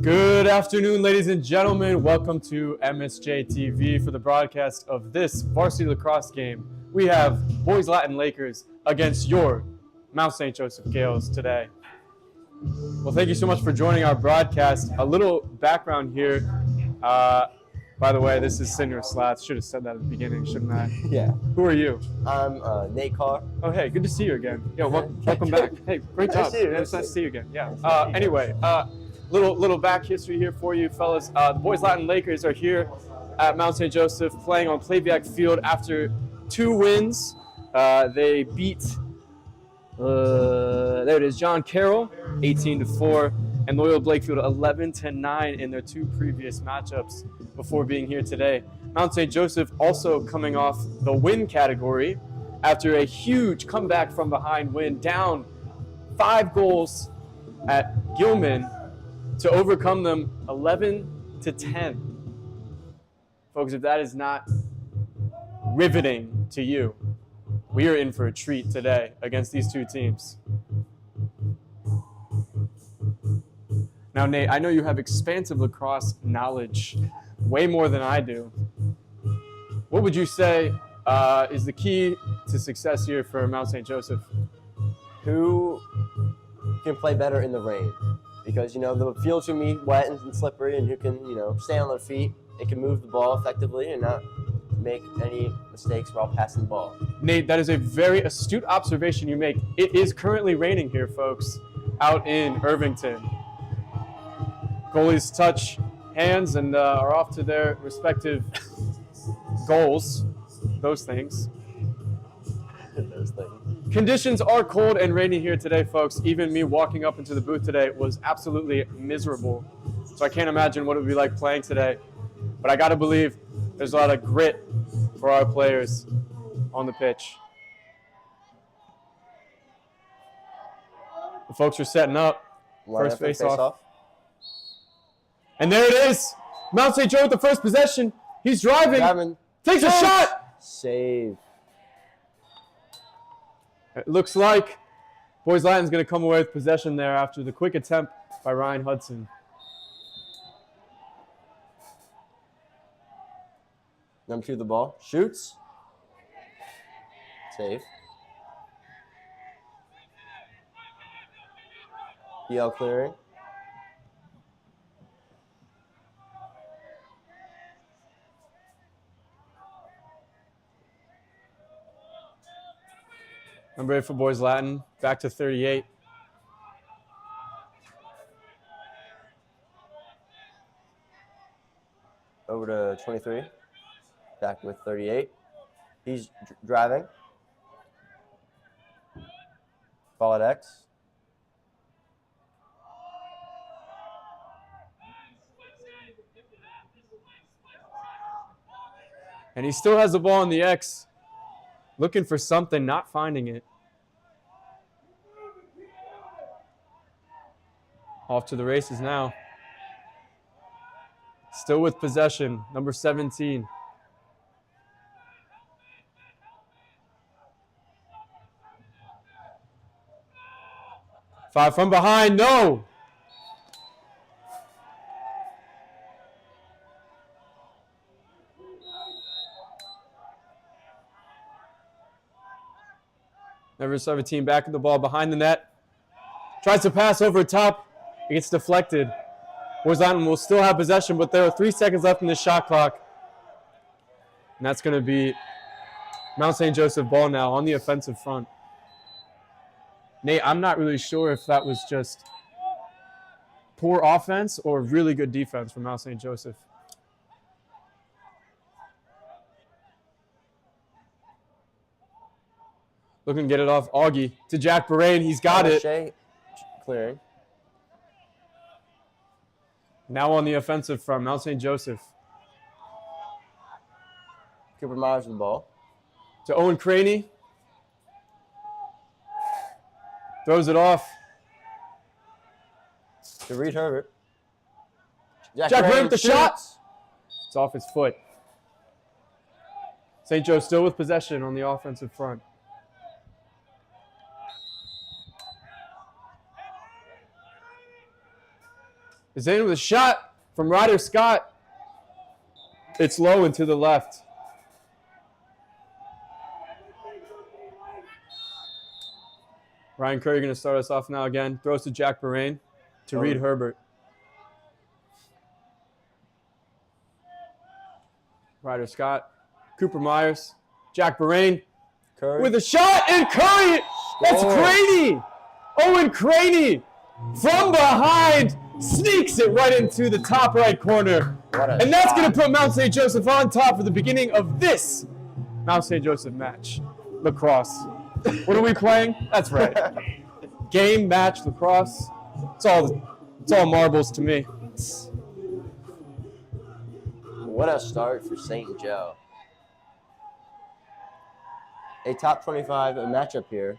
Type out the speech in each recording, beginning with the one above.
Good afternoon, ladies and gentlemen. Welcome to MSJTV for the broadcast of this Varsity Lacrosse game. We have Boys Latin Lakers against your Mount St. Joseph Gales today. Well, thank you so much for joining our broadcast. A little background here. By the way, this is Senior Slats. Should have said that at the beginning, shouldn't I? Yeah. Who are you? I'm Nate Carr. Oh, hey, good to see you again. Yo, welcome back. Hey, great job. It's nice to see you again. Yeah. Anyway, little back history here for you, fellas. The Boys Latin Lakers are here at Mount St. Joseph playing on Playback Field after 2 wins. They beat, there it is, John Carroll, 18-4, and Loyola Blakefield 11-9 in their 2 previous matchups before being here today. Mount St. Joseph also coming off the win category after a huge comeback from behind win, down 5 goals at Gilman to overcome them 11-10. Folks, if that is not riveting to you, we are in for a treat today against these 2 teams. Now, Nate, I know you have expansive lacrosse knowledge, way more than I do. What would you say is the key to success here for Mount St. Joseph? Who can play better in the rain? Because, the fields can be wet and slippery, and who can, stay on their feet and can move the ball effectively and not make any mistakes while passing the ball. Nate, that is a very astute observation you make. It is currently raining here, folks, out in Irvington. Goalies touch hands and are off to their respective goals. Those things. Conditions are cold and rainy here today, folks. Even me walking up into the booth today was absolutely miserable. So I can't imagine what it would be like playing today. But I got to believe there's a lot of grit for our players on the pitch. The folks are setting up. First face-off. And there it is. Mount St. Joe with the first possession. He's driving. Takes a shot. Save. It looks like Boys Latin's going to come away with possession there after the quick attempt by Ryan Hudson. Number 2, the ball. Shoots. Save. BL clearing. Number 8 for Boys Latin, back to 38. Over to 23. Back with 38. He's driving. Ball at X. And he still has the ball in the X. Looking for something, not finding it. Off to the races now. Still with possession, number 17. Five from behind, no! Number 17 back at the ball behind the net. Tries to pass over top. It gets deflected. Boys Latin will still have possession, but there are 3 seconds left in the shot clock. And that's going to be Mount St. Joseph ball now on the offensive front. Nate, I'm not really sure if that was just poor offense or really good defense from Mount St. Joseph. Looking to get it off Augie to Jack Barain. He's got it. Clearing. Now on the offensive front, Mount St. Joseph. Cooper Myers with the ball. To Owen Craney. Throws it off. To Reed Herbert. Jack Barain with the shot. It's off his foot. St. Joe still with possession on the offensive front. is in with a shot from Ryder Scott. It's low and to the left. Ryan Curry going to start us off now again. Throws to Jack Barain to Reed Herbert. Ryder Scott, Cooper Myers, Jack Barain with a shot, and Curry. That's Craney. Owen Craney from behind sneaks it right into the top right corner. And that's going to put Mount St. Joseph on top for the beginning of this Mount St. Joseph match. Lacrosse. What are we playing? That's right. Game, match, lacrosse. It's all marbles to me. What a start for St. Joe. A top 25 matchup here.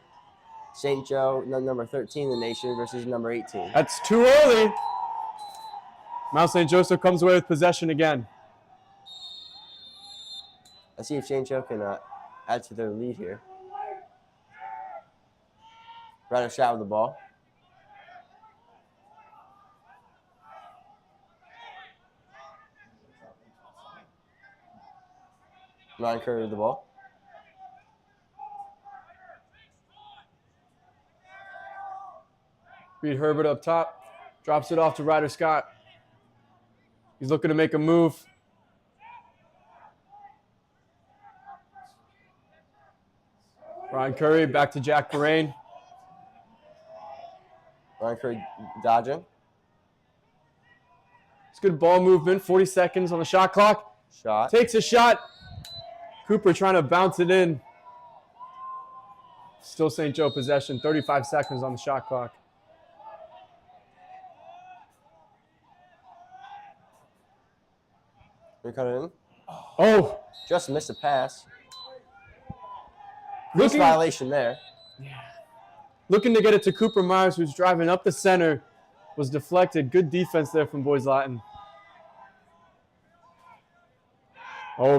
St. Joe, number 13 in the nation versus number 18. That's too early. Mount St. Joseph comes away with possession again. Let's see if St. Joe can add to their lead here. Ryder shot with the ball. Ryan Curry with the ball. Reed Herbert up top. Drops it off to Ryder Scott. He's looking to make a move. Ryan Curry back to Jack Barain. Ryan Curry dodging. It's good ball movement. 40 seconds on the shot clock. Shot. Takes a shot. Cooper trying to bounce it in. Still St. Joe possession. 35 seconds on the shot clock. They cut it in. Oh. Just missed a pass. Looking, violation there. Looking to get it to Cooper Myers, who's driving up the center. Was deflected. Good defense there from Boys Latin. Oh,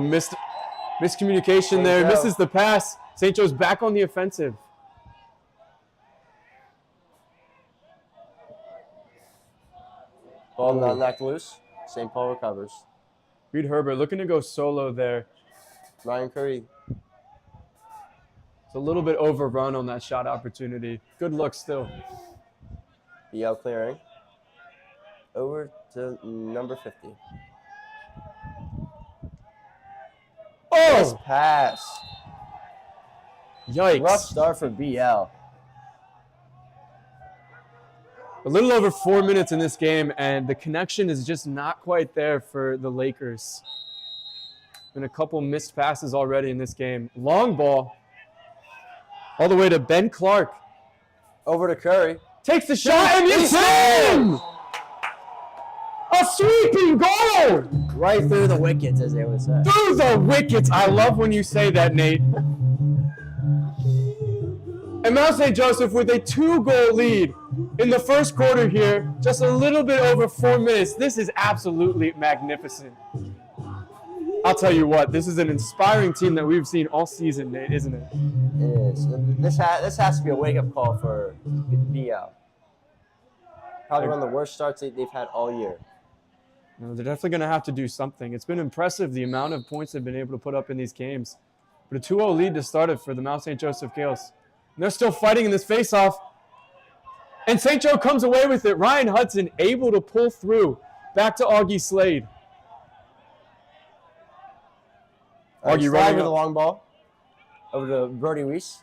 miscommunication there. Misses the pass. St. Joe's back on the offensive. Ball not knocked loose. St. Paul recovers. Reed Herbert looking to go solo there. Ryan Curry. It's a little bit overrun on that shot opportunity. Good look still. BL clearing. Over to number 50. Oh! Nice pass. Yikes. Rough start for BL. A little over 4 minutes in this game, and the connection is just not quite there for the Lakers. Been a couple missed passes already in this game. Long ball. All the way to Ben Clark. Over to Curry. Takes the shot, and it's in! A sweeping goal! Right through the wickets, as they would say. Through the wickets. I love when you say that, Nate. And Mount St. Joseph with a 2-goal lead in the first quarter here, just a little bit over 4 minutes. This is absolutely magnificent. I'll tell you what, this is an inspiring team that we've seen all season, Nate, isn't it? It is. This has to be a wake-up call for BL. Probably one of the worst starts they've had all year. No, they're definitely going to have to do something. It's been impressive the amount of points they've been able to put up in these games. But a 2-0 lead to start it for the Mount St. Joseph Gales. And they're still fighting in this face-off. And St. Joe comes away with it. Ryan Hudson able to pull through. Back to Augie Slade. Augie running with the long ball. Over to Brody Weiss.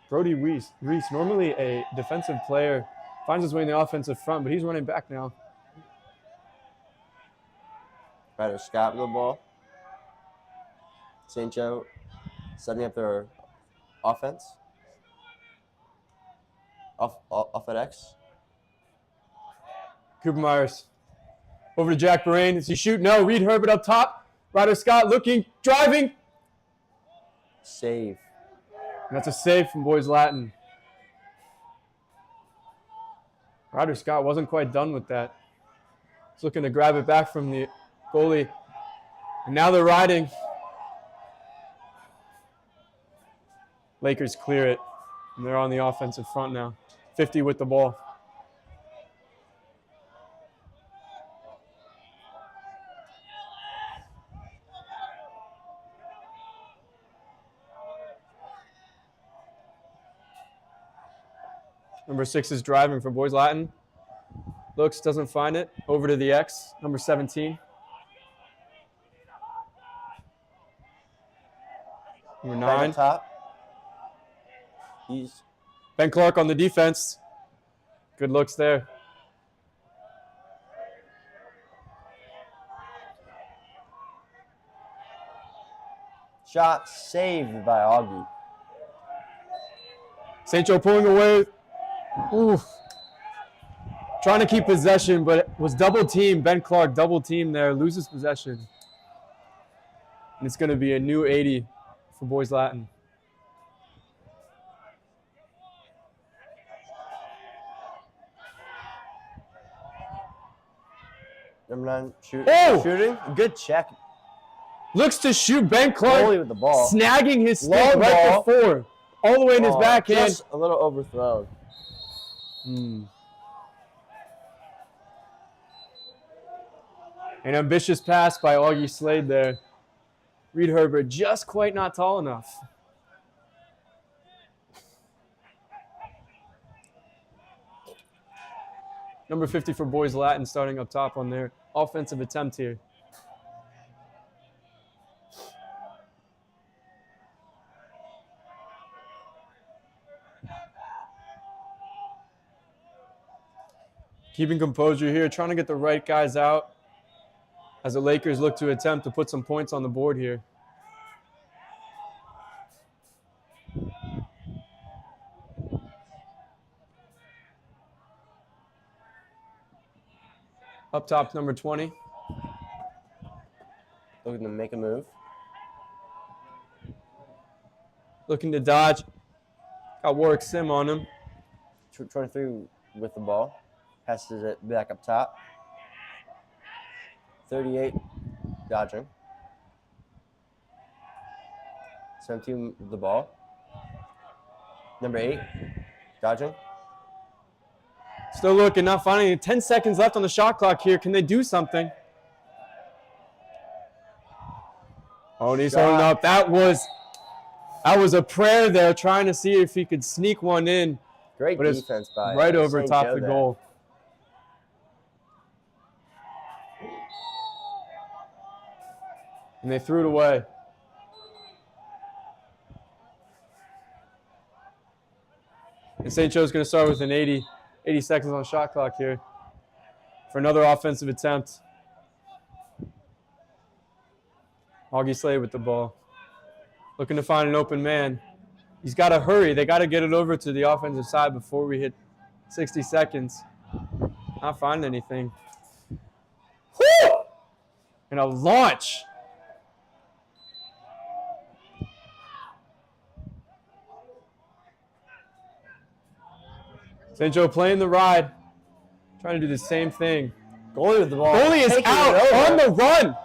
Brody Weiss, normally a defensive player, finds his way in the offensive front, but he's running back now. Ryder Scott with the ball. St. Joe setting up their offense. Off at X. Cooper Myers. Over to Jack Barain. Is he shooting? No. Reed Herbert up top. Ryder Scott looking, driving. Save. And that's a save from Boys Latin. Ryder Scott wasn't quite done with that. He's looking to grab it back from the goalie. And now they're riding. Lakers clear it. And they're on the offensive front now. 50 with the ball. Number 6 is driving for Boys Latin. Looks, doesn't find it. Over to the X, number 17. Number 9. Back up top. Ben Clark on the defense. Good looks there. Shot saved by Augie. St. Joe pulling away. Ooh. Trying to keep possession, but it was double team. Ben Clark double team there, loses possession. And it's going to be a new 80 for Boys Latin. Number 9 Oh! shooting. Good check. Looks to shoot. Ben Clark Goalie with the ball. snagging his stick Long right ball. before. All the way in his backhand. Just a little overthrown. An ambitious pass by Augie Slade there. Reed Herbert just quite not tall enough. Number 50 for Boys Latin starting up top on their offensive attempt here. Keeping composure here, trying to get the right guys out as the Lakers look to attempt to put some points on the board here. Up top, number 20. Looking to make a move. Looking to dodge. Got Warwick Sim on him. 23 with the ball. Passes it back up top. 38 dodging. 17 with the ball. Number 8 dodging. Still looking, not finding it. 10 seconds left on the shot clock here. Can they do something? Oh, and he's holding up. That was a prayer there, trying to see if he could sneak one in. Great but it's defense by right over St. top Joe the there. goal. And they threw it away. And St. Joe's going to start with an 80 seconds on shot clock here for another offensive attempt. Augie Slade with the ball. Looking to find an open man. He's got to hurry. They got to get it over to the offensive side before we hit 60 seconds. Not finding anything. Woo! And a launch. St. Joe playing the ride, trying to do the same thing. Goalie with the ball. Goalie is Taking out it over. on the run.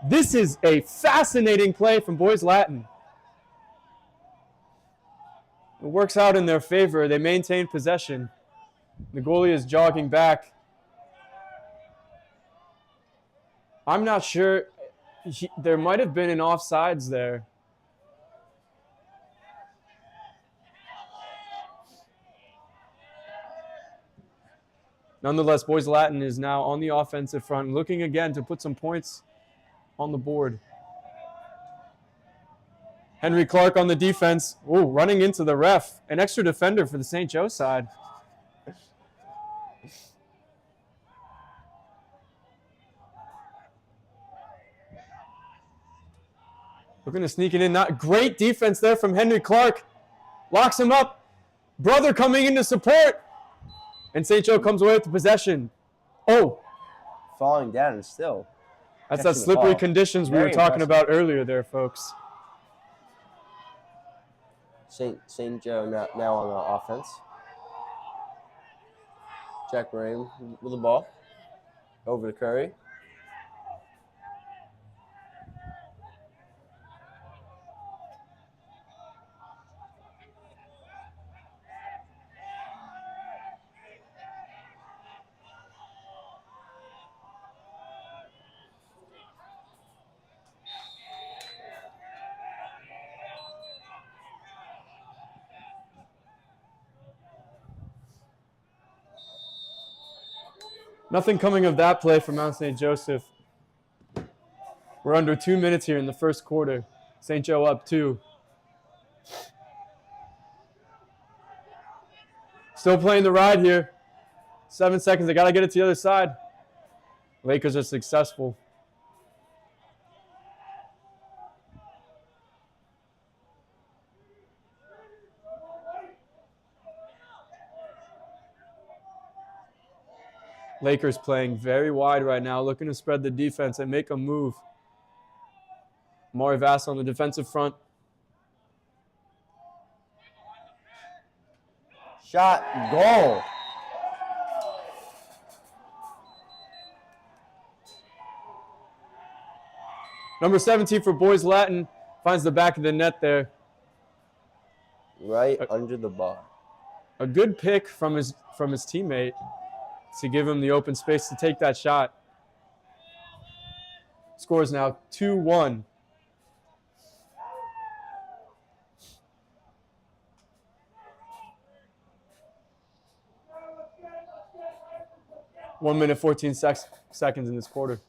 This is a fascinating play from Boys Latin. It works out in their favor. They maintain possession. The goalie is jogging back. I'm not sure. There might have been an offsides there. Nonetheless, Boys Latin is now on the offensive front, looking again to put some points on the board. Henry Clark on the defense. Ooh, running into the ref. An extra defender for the St. Joe side. Looking to sneak it in. Not great defense there from Henry Clark. Locks him up. Brother coming in to support. And St. Joe comes away with the possession. Oh. Falling down and still. That's that catching the slippery ball. conditions we Very were talking impressive. about earlier there, folks. St. Joe now on the offense. Jack Brame with the ball. Over to Curry. Nothing coming of that play from Mount St. Joseph. We're under 2 minutes here in the first quarter. St. Joe up 2. Still playing the ride here. 7 seconds. They got to get it to the other side. Lakers are successful. Lakers playing very wide right now, looking to spread the defense and make a move. Maury Vass on the defensive front. Shot, goal. Number 17 for Boys Latin finds the back of the net there. Right under the bar. A good pick from his teammate to give him the open space to take that shot. Score is now 2-1. One minute, 14 seconds in this quarter.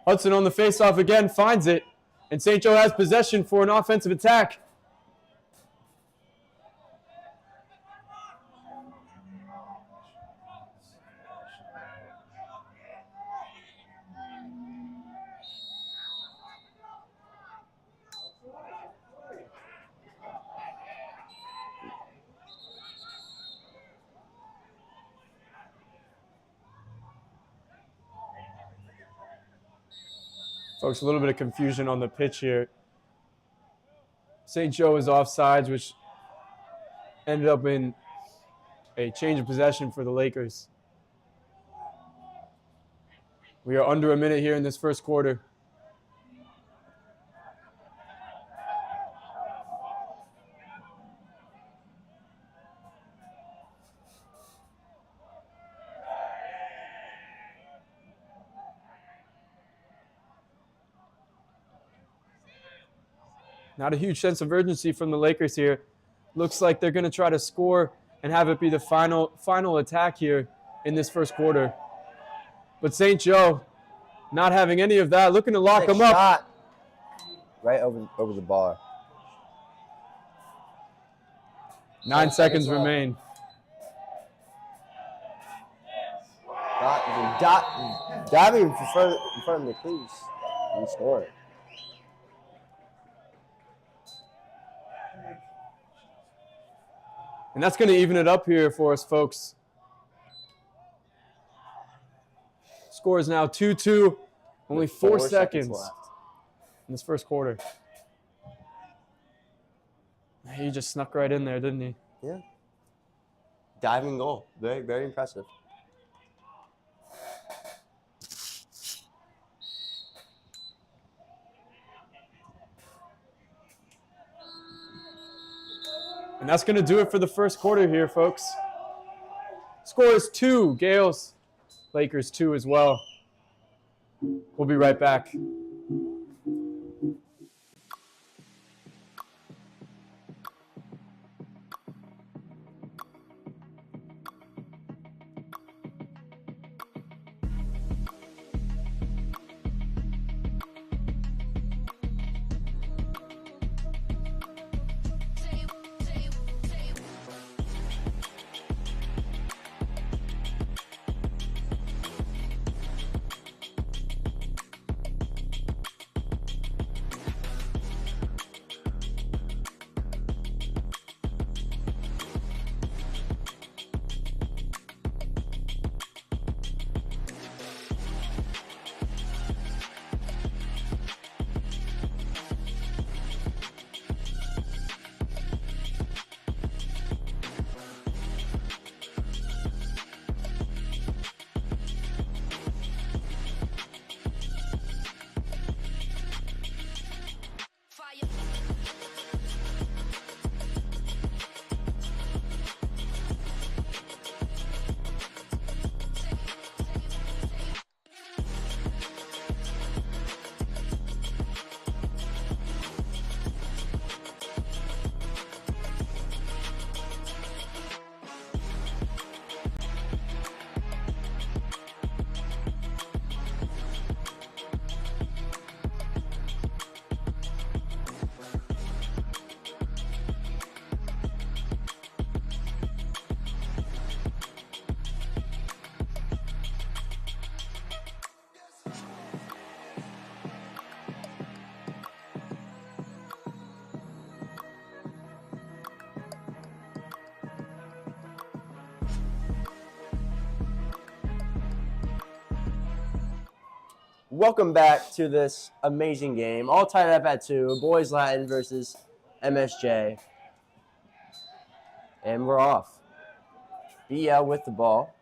Hudson on the faceoff again, finds it, and St. Joe has possession for an offensive attack. Folks, a little bit of confusion on the pitch here. St. Joe is offsides, which ended up in a change of possession for the Lakers. We are under a minute here in this first quarter. Not a huge sense of urgency from the Lakers here. Looks like they're going to try to score and have it be the final attack here in this first quarter. But St. Joe not having any of that, looking to lock them up. Right over the bar. 9 seconds remain. Diving in front of the crease and scoring. And that's going to even it up here for us, folks. Score is now 2-2. Only 4 seconds left in this first quarter. He just snuck right in there, didn't he? Yeah. Diving goal. Very, very impressive. And that's going to do it for the first quarter here, folks. Score is 2, Gales. Lakers 2 as well. We'll be right back. Welcome back to this amazing game. All tied up at 2. Boys Latin versus MSJ. And we're off. BL with the ball.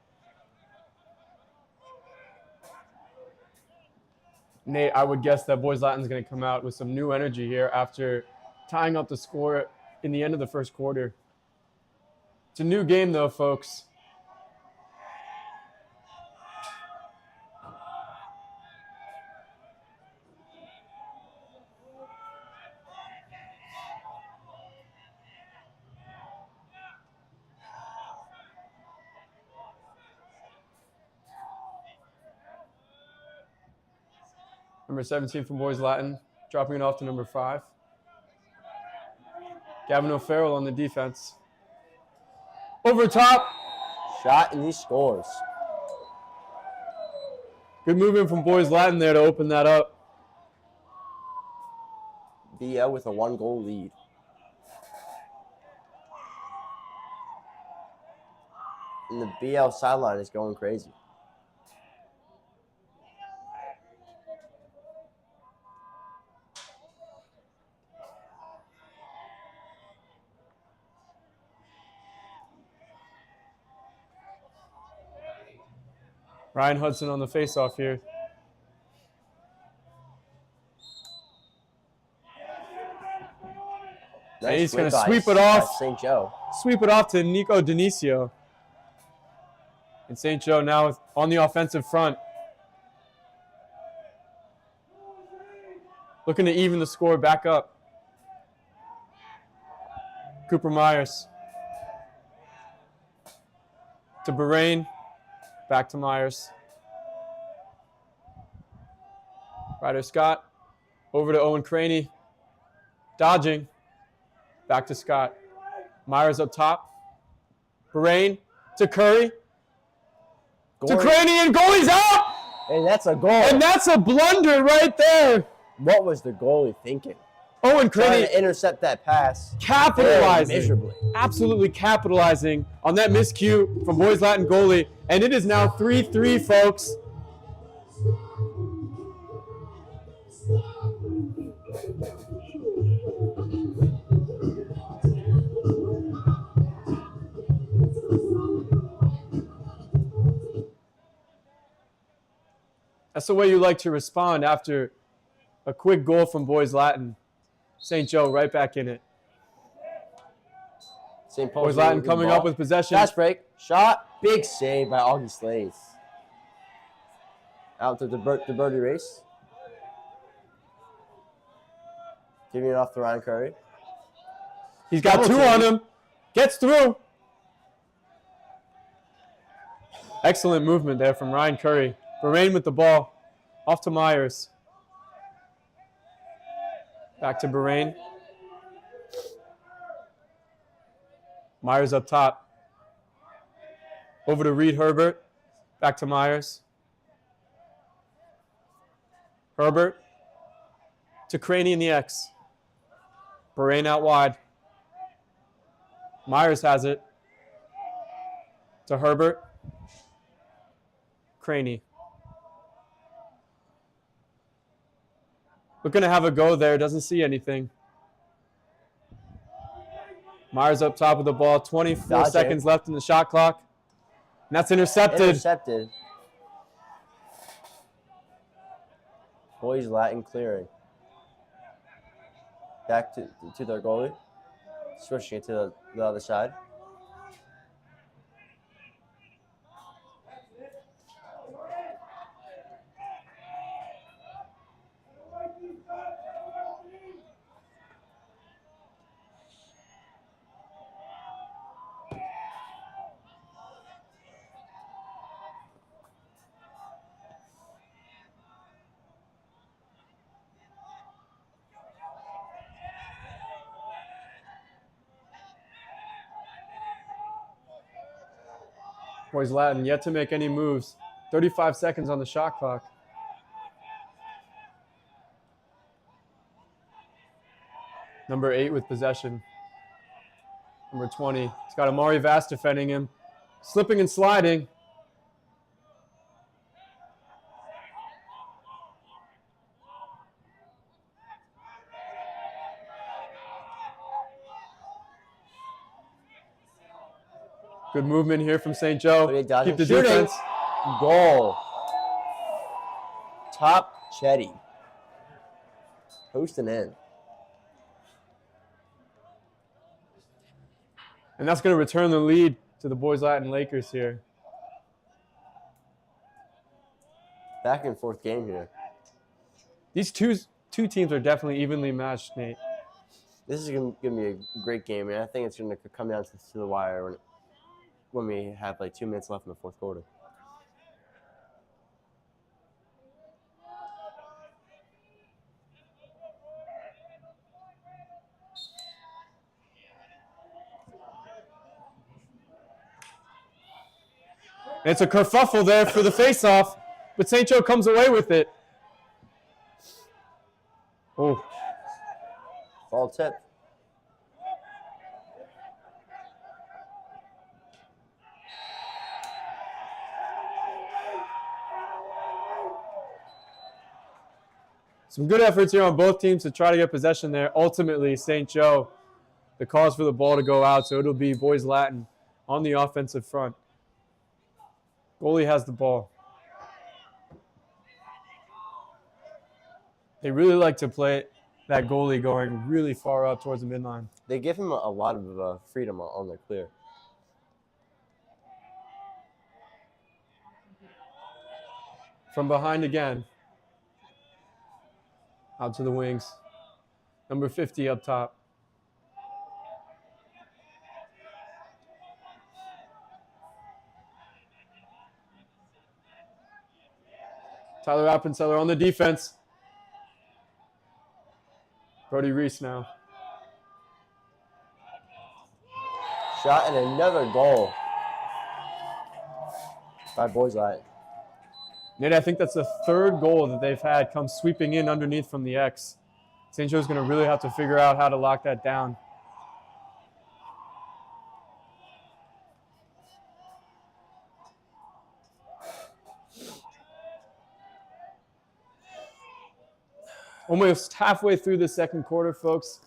Nate, I would guess that Boys Latin's going to come out with some new energy here after tying up the score in the end of the first quarter. It's a new game, though, folks. Number 17 from Boys Latin, dropping it off to number 5. Gavin O'Farrell on the defense. Over top. Shot and he scores. Good movement from Boys Latin there to open that up. BL with a 1-goal lead. And the BL sideline is going crazy. Ryan Hudson on the faceoff here. And he's going to sweep it off. St. Joe. Sweep it off to Nico Dionisio. And St. Joe now on the offensive front. Looking to even the score back up. Cooper Myers. To Bahrain. Back to Myers. Ryder Scott. Over to Owen Craney. Dodging. Back to Scott. Myers up top. Bahrain to Curry. To Craney, and goalie's out! And that's a goal. And that's a blunder right there. What was the goalie thinking? Owen Trying Craney to intercept that pass. capitalizing. Miserably. Absolutely capitalizing on that miscue from Boys Latin goalie. And it is now 3-3, folks. That's the way you like to respond after a quick goal from Boys Latin. St. Joe right back in it. St. Paul's Boys Latin coming up with possession. Fast break. Shot. Big save by Augie Slays. Out to the birdie race. Giving it off to Ryan Curry. He's got 2 on him. Gets through. Excellent movement there from Ryan Curry. Bahrain with the ball. Off to Myers. Back to Bahrain. Myers up top. Over to Reed Herbert. Back to Myers. Herbert. To Craney in the X. Bahrain out wide. Myers has it. To Herbert. Craney. Looking to have a go there. Doesn't see anything. Myers up top with the ball. 24 seconds left in the shot clock. And that's intercepted. Boys Latin clearing. Back to their goalie. Switching it to the other side. Boys Latin yet to make any moves. 35 seconds on the shot clock. Number 8 with possession. Number 20. He's got Amari Vass defending him. Slipping and sliding. Good movement here from St. Joe. Dodging, Keep the shooting. defense. Goal. Top Chetty. Posting in. And that's going to return the lead to the Boys Latin Lakers here. Back and forth game here. These two teams are definitely evenly matched, Nate. This is going to be a great game, and I think it's going to come down to the wire when we have like 2 minutes left in the fourth quarter. It's a kerfuffle there for the faceoff, but St. Joe comes away with it. Oh. Ball tip. Some good efforts here on both teams to try to get possession there. Ultimately, St. Joe, the cause for the ball to go out, so it'll be Boys Latin on the offensive front. Goalie has the ball. They really like to play that goalie going really far up towards the midline. They give him a lot of freedom on the clear. From behind again. Out to the wings. Number 50 up top. Tyler Appenzeller on the defense. Brody Reese now. Shot and another goal by Boys Latin. Nate, I think that's the third goal that they've had come sweeping in underneath from the X. St. Joe's going to really have to figure out how to lock that down. Almost halfway through the second quarter, folks.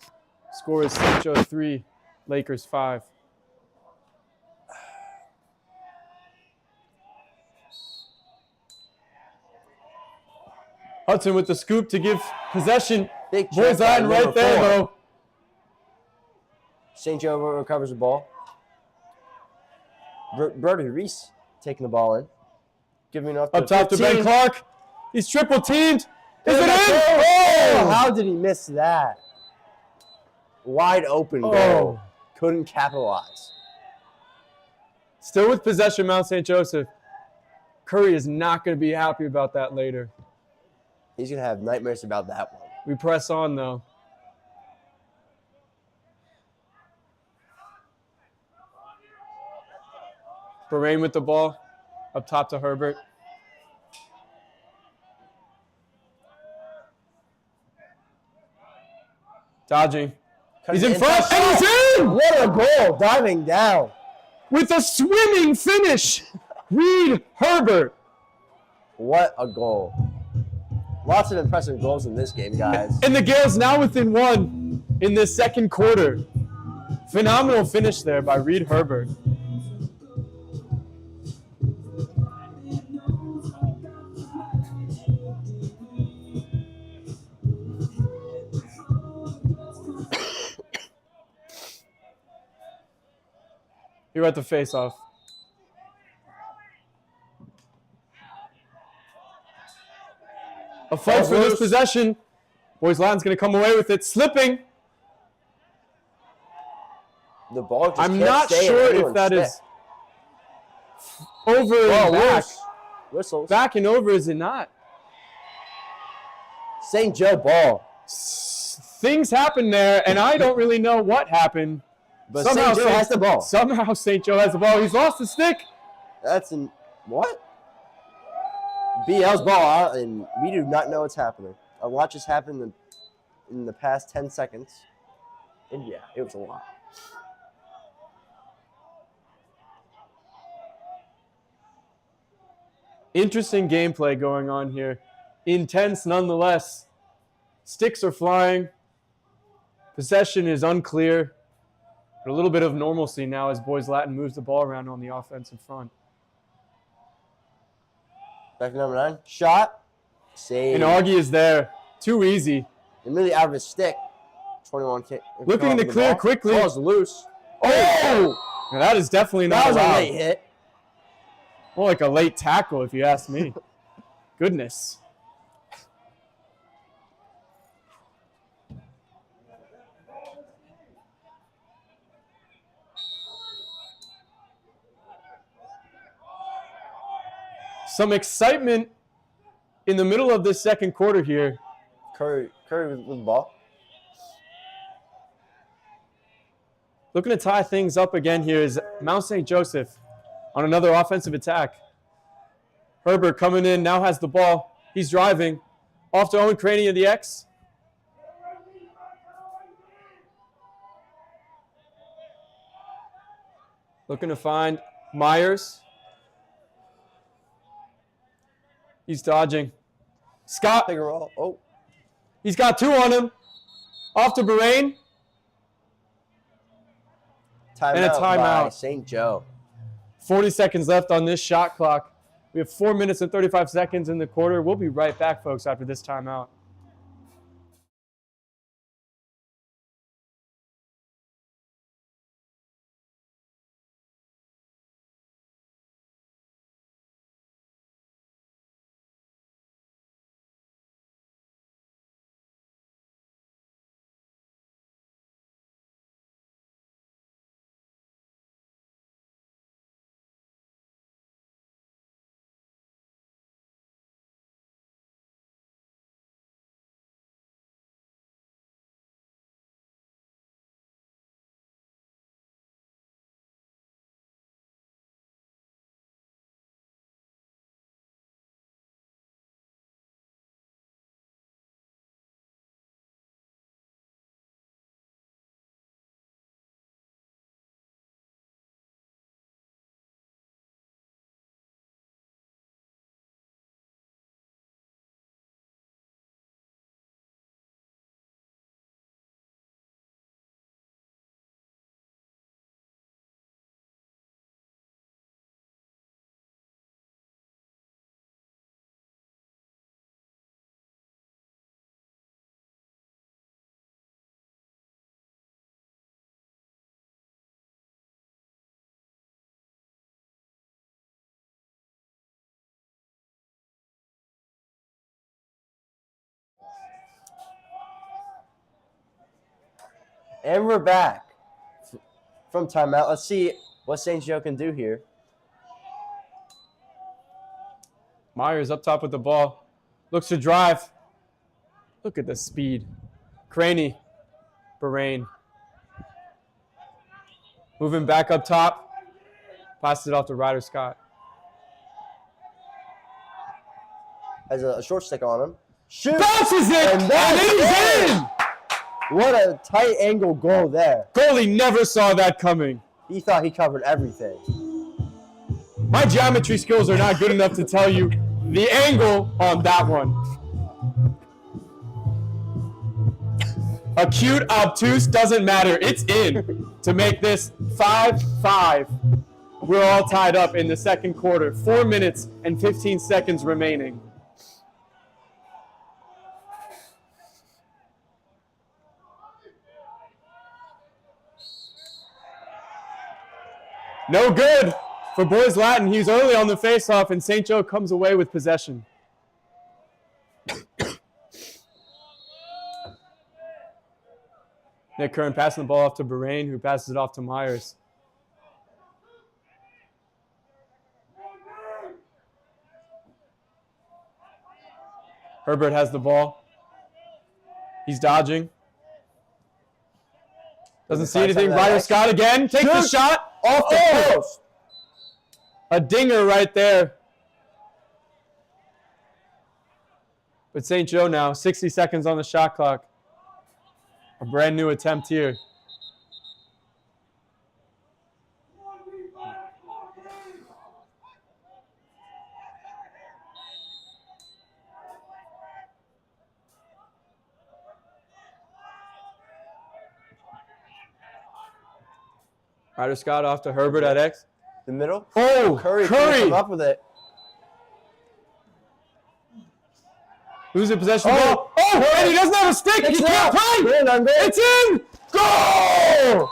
Score is St. Joe 3, Lakers 5. Hudson with the scoop to give possession. Big Boys check Latin by right number there, 4. though. St. Joe recovers the ball. Brody Reese taking the ball in. Giving up top to Ben Clark. He's triple teamed. Is it in? Oh, how did he miss that? Wide open goal. Oh. Couldn't capitalize. Still with possession, Mount St. Joseph. Curry is not going to be happy about that later. He's going to have nightmares about that one. We press on, though. Bahrain with the ball. Up top to Herbert. Dodging. He's in front, and he's in! What a goal, diving down. With a swimming finish. Reed Herbert. What a goal. Lots of impressive goals in this game, guys. And the Gales now within 1 in the second quarter. Phenomenal finish there by Reed Herbert. Here at the face-off. A fight for this possession. Boys Latin's going to come away with it. Slipping. The ball just I'm can't not stay sure in if that stick. is over and back. Whistles. Back and over, is it not? St. Joe ball. Things happen there, and I don't really know what happened. But St. Joe has the ball. Somehow St. Joe has the ball. He's lost the stick. That's in what? BL's ball out, and we do not know what's happening. A lot just happened in the past 10 seconds. And yeah, it was a lot. Interesting gameplay going on here. Intense nonetheless. Sticks are flying. Possession is unclear. But a little bit of normalcy now as Boys Latin moves the ball around on the offensive front. Back to number 9. Shot. Save. And Augie is there. Too easy. Immediately out of his stick. 21 kick. Looking to clear quickly. Ball's loose. Oh! Now that is definitely not allowed. That was a late hit. More like a late tackle, if you ask me. Goodness. Some excitement in the middle of this second quarter here. Curry with the ball. Looking to tie things up again here is Mount St. Joseph on another offensive attack. Herbert coming in, now has the ball. He's driving. Off to Owen Craney of the X. Looking to find Myers. He's dodging. Scott. Take a roll. Oh. He's got 2 on him. Off to Bahrain. Timeout And a timeout. by St. Joe. 40 seconds left on this shot clock. We have 4 minutes and 35 seconds in the quarter. We'll be right back, folks, after this timeout. And we're back from timeout. Let's see what St. Joe can do here. Myers up top with the ball. Looks to drive. Look at the speed. Craney. Bahrain. Moving back up top. Passes it off to Ryder Scott. Has a short stick on him. Shoot! Bounces it! And And that's he's in! What a tight angle goal there. Goalie never saw that coming. He thought he covered everything. My geometry skills are not good enough to tell you the angle on that one. Acute, obtuse, doesn't matter. It's in to make this 5-5. We're all tied up in the second quarter. 4 minutes and 15 seconds remaining. No good for Boys Latin. He's early on the faceoff, and St. Joe comes away with possession. Nick Kern passing the ball off to Bahrain, who passes it off to Myers. Herbert has the ball. He's dodging. Doesn't see anything. Ryder Scott again. Takes the shot off the post. A dinger right there. But St. Joe now, 60 seconds on the shot clock. A brand new attempt here. Ryder Scott off to Herbert at X. The middle. Oh, Curry couldn't come up with it. Losing possession. Oh, and he doesn't have a stick. He can't play. It's in. Goal!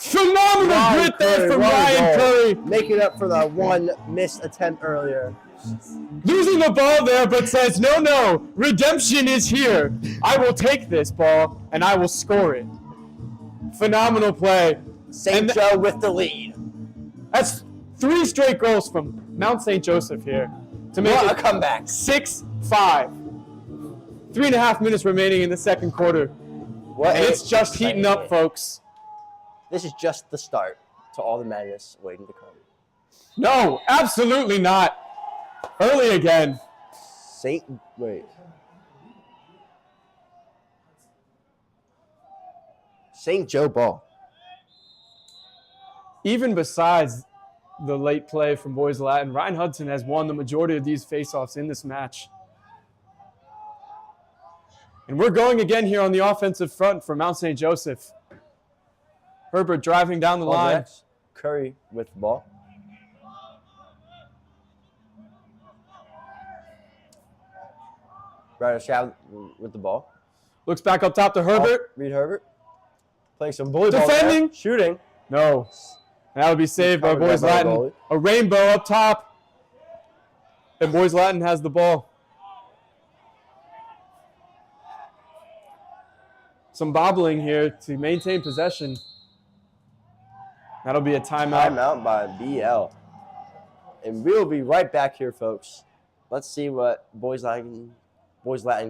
Phenomenal grit there from Ryan Curry. Making up for the one missed attempt earlier. Losing the ball there, but says, no, redemption is here. I will take this ball, and I will score it. Phenomenal play. St. Joe with the lead. That's 3 straight goals from Mount St. Joseph here to make What it a comeback. 6-5. 3.5 minutes remaining in the second quarter. And it's just heating up, folks. This is just the start to all the madness waiting to come. No, absolutely not. Early again. St. Joe ball. Even besides the late play from Boys Latin, Ryan Hudson has won the majority of these faceoffs in this match. And we're going again here on the offensive front for Mount St. Joseph. Herbert driving down the line. Curry with the ball. Ryder Scott with the ball. Looks back up top to Herbert. Reed Herbert. Playing some bully ball Defending. there. Shooting. No. That would be saved by Boys Latin. A rainbow up top. And Boys Latin has the ball. Some bobbling here to maintain possession. That'll be a timeout. Timeout by BL. And we'll be right back here, folks. Let's see what Boys Latin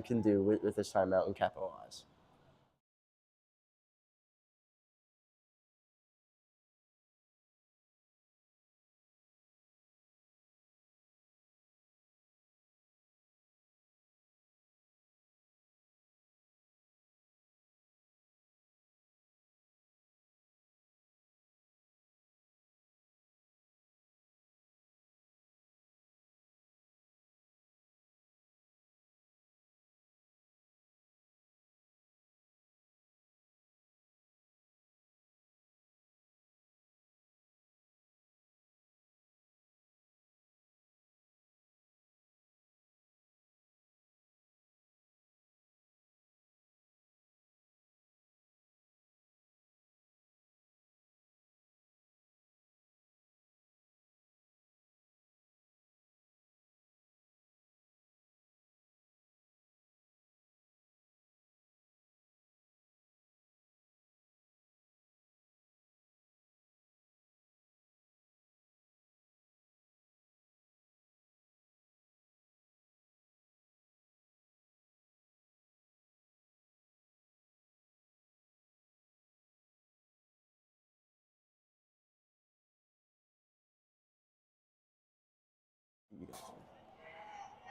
can do with this timeout and capitalize.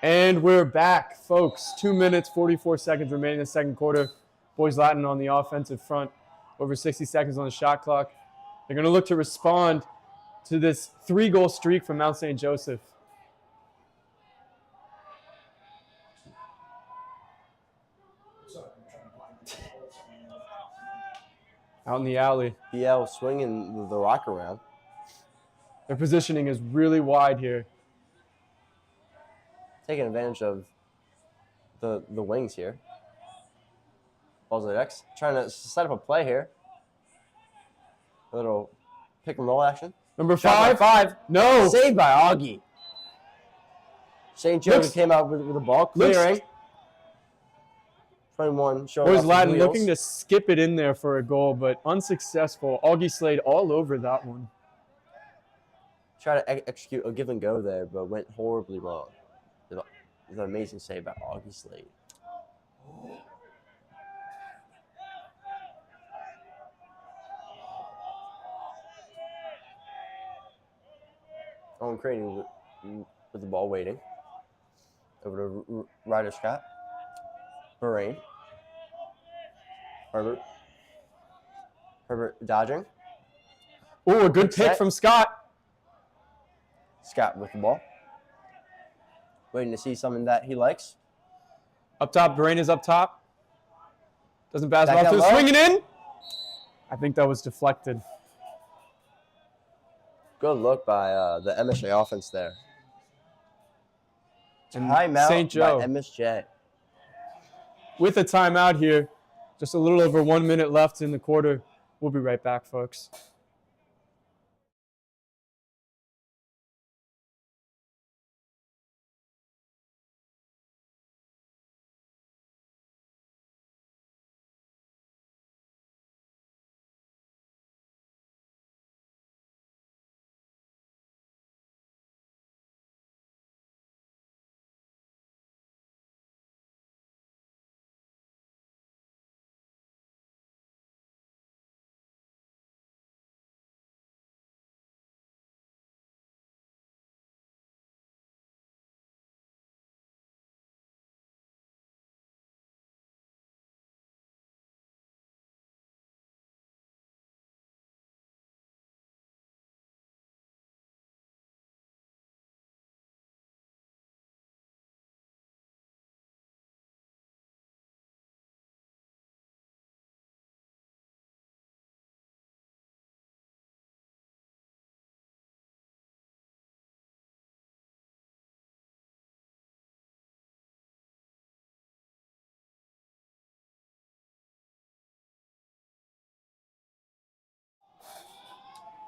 And we're back, folks. 2 minutes, 44 seconds remaining in the second quarter. Boys Latin on the offensive front. Over 60 seconds on the shot clock. They're going to look to respond to this 3-goal streak from Mount St. Joseph. Out in the alley. BL swinging the rock around. Their positioning is really wide here. Taking advantage of the wings here. Balls at X. Trying to set up a play here. A little pick and roll action. Number Shot 5. No. Saved by Augie. St. Joseph came out with the ball. Clearing. 21 showing Boys off Latin the wheels. looking to skip it in there for a goal, but unsuccessful. Augie Slade all over that one. Try to execute a give and go there, but went horribly wrong. It's an amazing save by Augie Slade. Owen Creighton with the ball waiting. Over to Ryder Scott. Bahrain. Herbert dodging. Oh, a good pick from Scott. Scott with the ball. Waiting to see something that he likes. Up top, Bahrain is up top. Doesn't pass it Back off to down the low. swinging in. I think that was deflected. Good look by the MSJ offense there. And Timeout St. Joe by MSJ. with a timeout here. Just a little over 1 minute left in the quarter. We'll be right back, folks.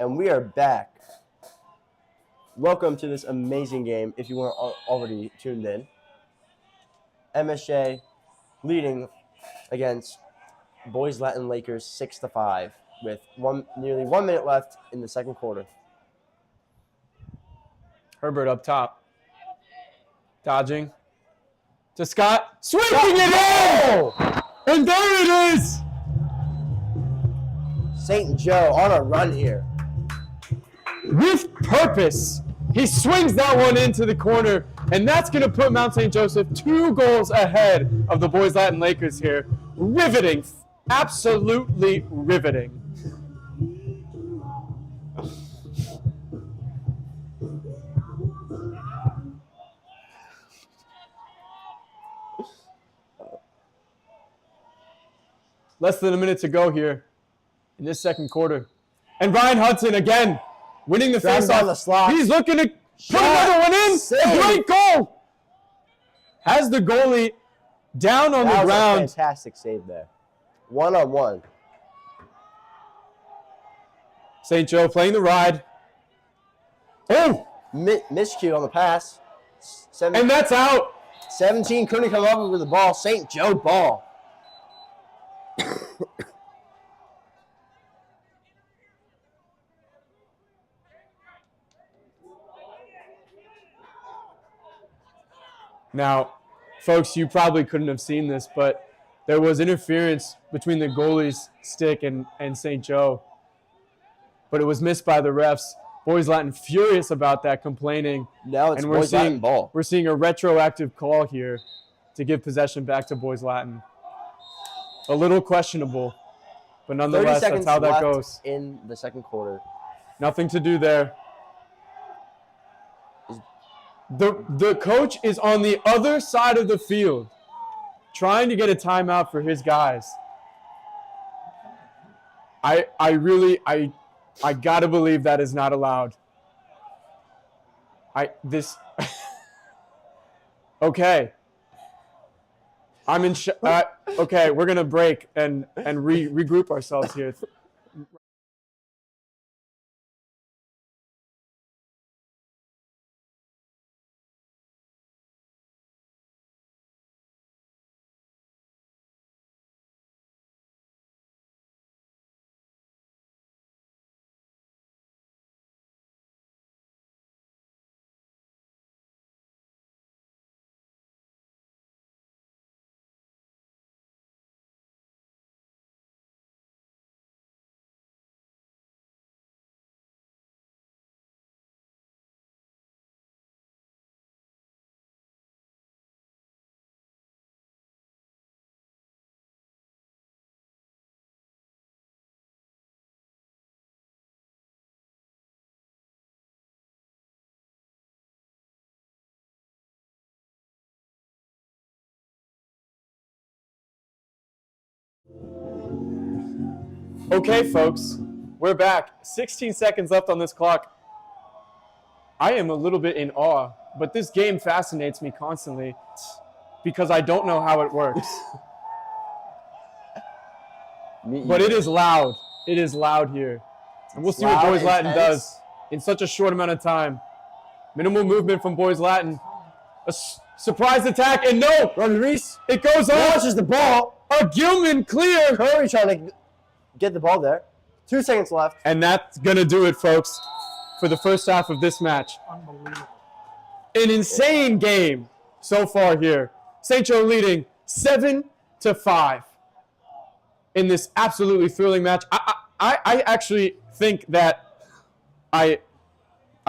And we are back. Welcome to this amazing game. If you weren't already tuned in, MSJ leading against Boys Latin Lakers 6-5 with nearly 1 minute left in the second quarter. Herbert up top. Dodging. To Scott. Sweeping it in! And there it is! St. Joe on a run here. With purpose. He swings that one into the corner, and that's going to put Mount St. Joseph 2 goals ahead of the Boys Latin Lakers here. Riveting. Absolutely riveting. Less than a minute to go here in this second quarter. And Ryan Hudson again winning the Drives on the faceoff. slot. He's looking to put another one in. A great goal. Has the goalie down on the That was a ground. fantastic save there. 1-on-1. St. Joe playing the ride. Oh! Miscue on the pass. And that's out. 17 couldn't come up with the ball. St. Joe ball. Now, folks, you probably couldn't have seen this, but there was interference between the goalie's stick and St. Joe. But it was missed by the refs. Boys Latin furious about that, complaining. Now it's and Boys Latin ball. We're seeing a retroactive call here to give possession back to Boys Latin. A little questionable, but nonetheless, that's how that goes. In the second quarter. Nothing to do there. The coach is on the other side of the field trying to get a timeout for his guys. I gotta believe that is not allowed. Okay. I'm in okay, we're gonna break and regroup ourselves here. Okay, folks, we're back. 16 seconds left on this clock. I am a little bit in awe, but this game fascinates me constantly because I don't know how it works. But it is loud. It is loud here. And we'll see what Boys Latin does in such a short amount of time. Minimal movement from Boys Latin. A surprise attack, and no! Rodriguez. It goes off. Launches the ball. A Gilman clear. Curry trying to get the ball there. 2 seconds left. And that's going to do it, folks, for the first half of this match. Unbelievable. An insane game so far here. St. Joe leading 7-5 in this absolutely thrilling match. I actually think that I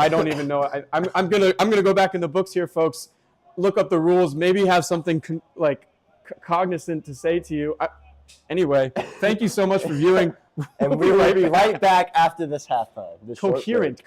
don't even know. I'm gonna go back in the books here, folks. Look up the rules. Maybe have something cognizant to say to you. Anyway, thank you so much for viewing. And we will be right back after this halftime. Coherent.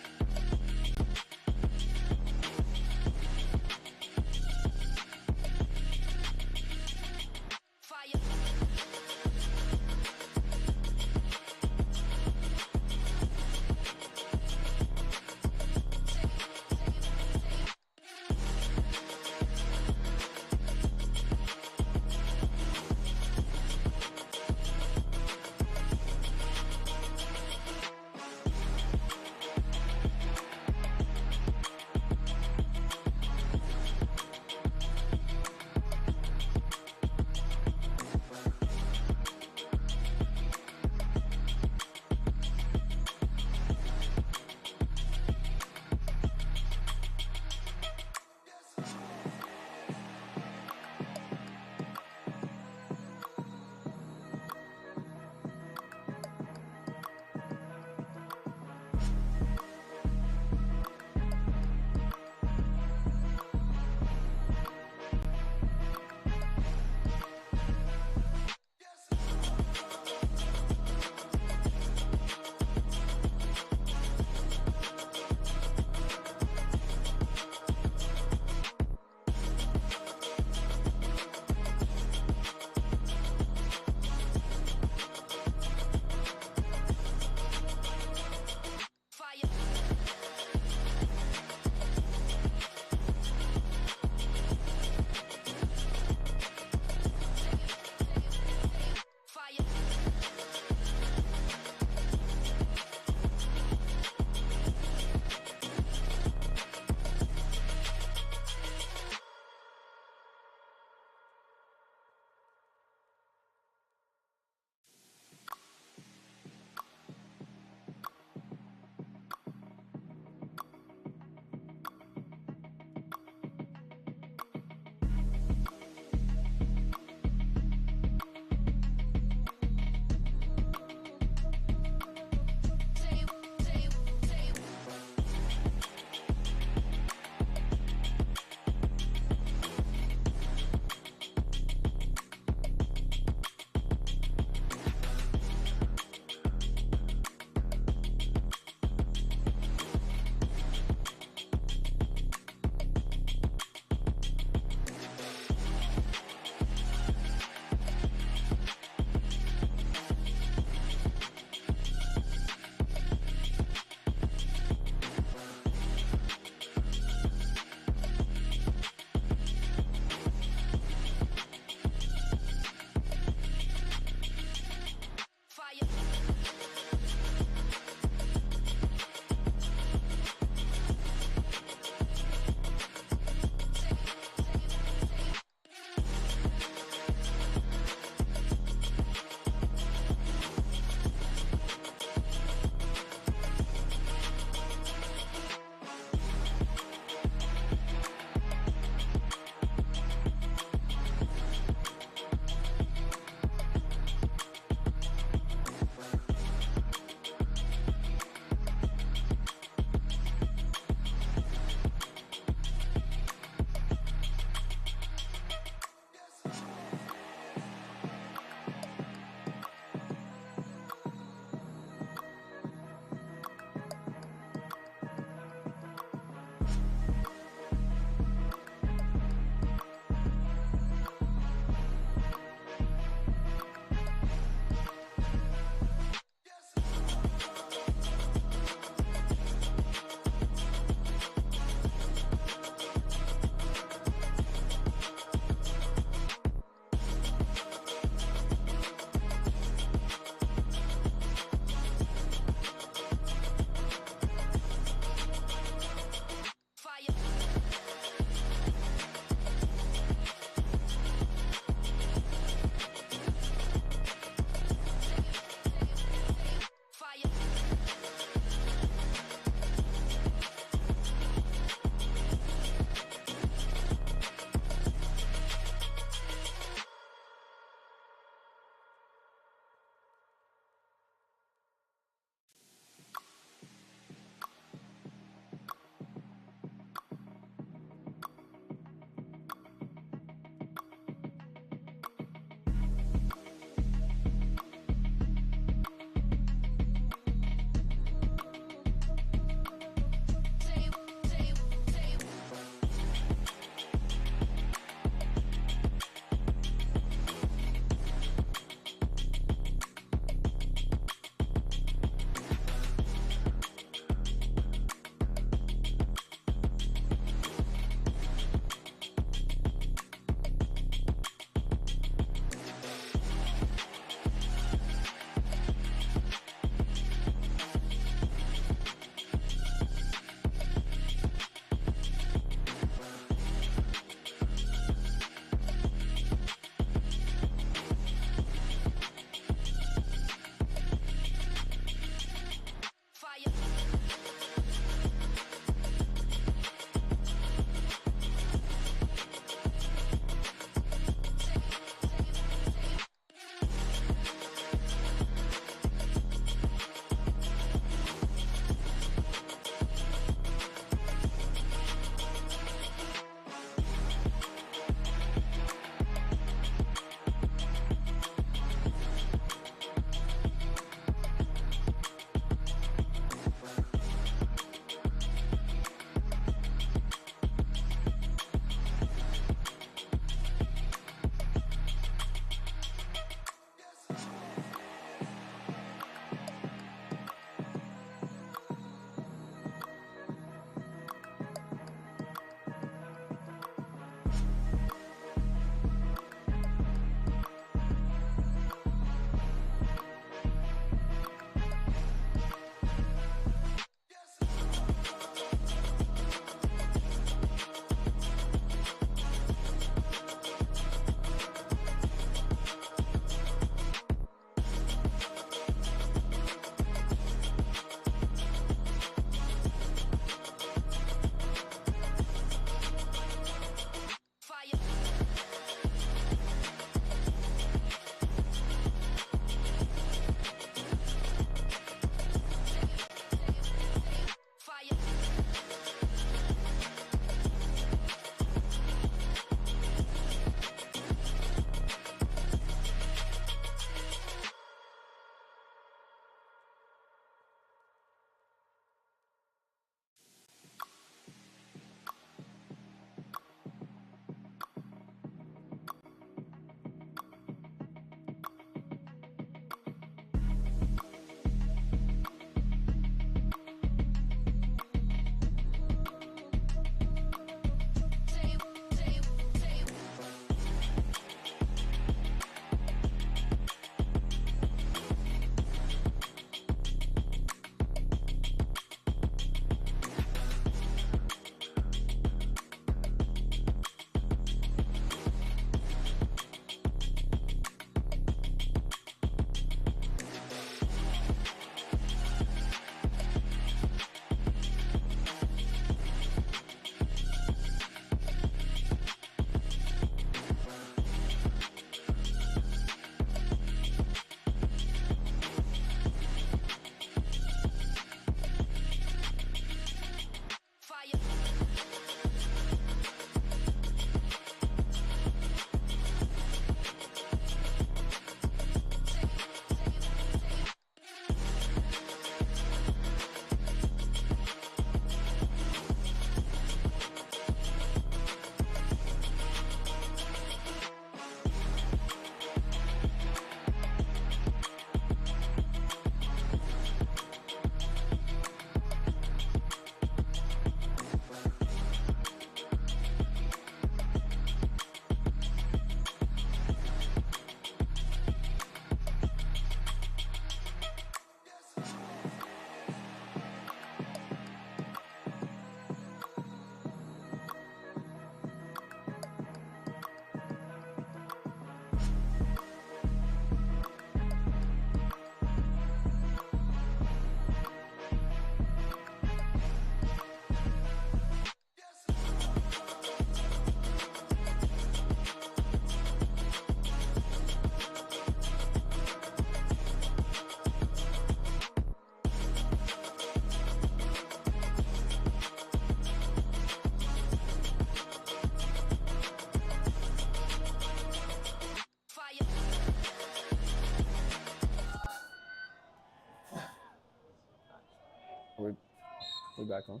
We're back on.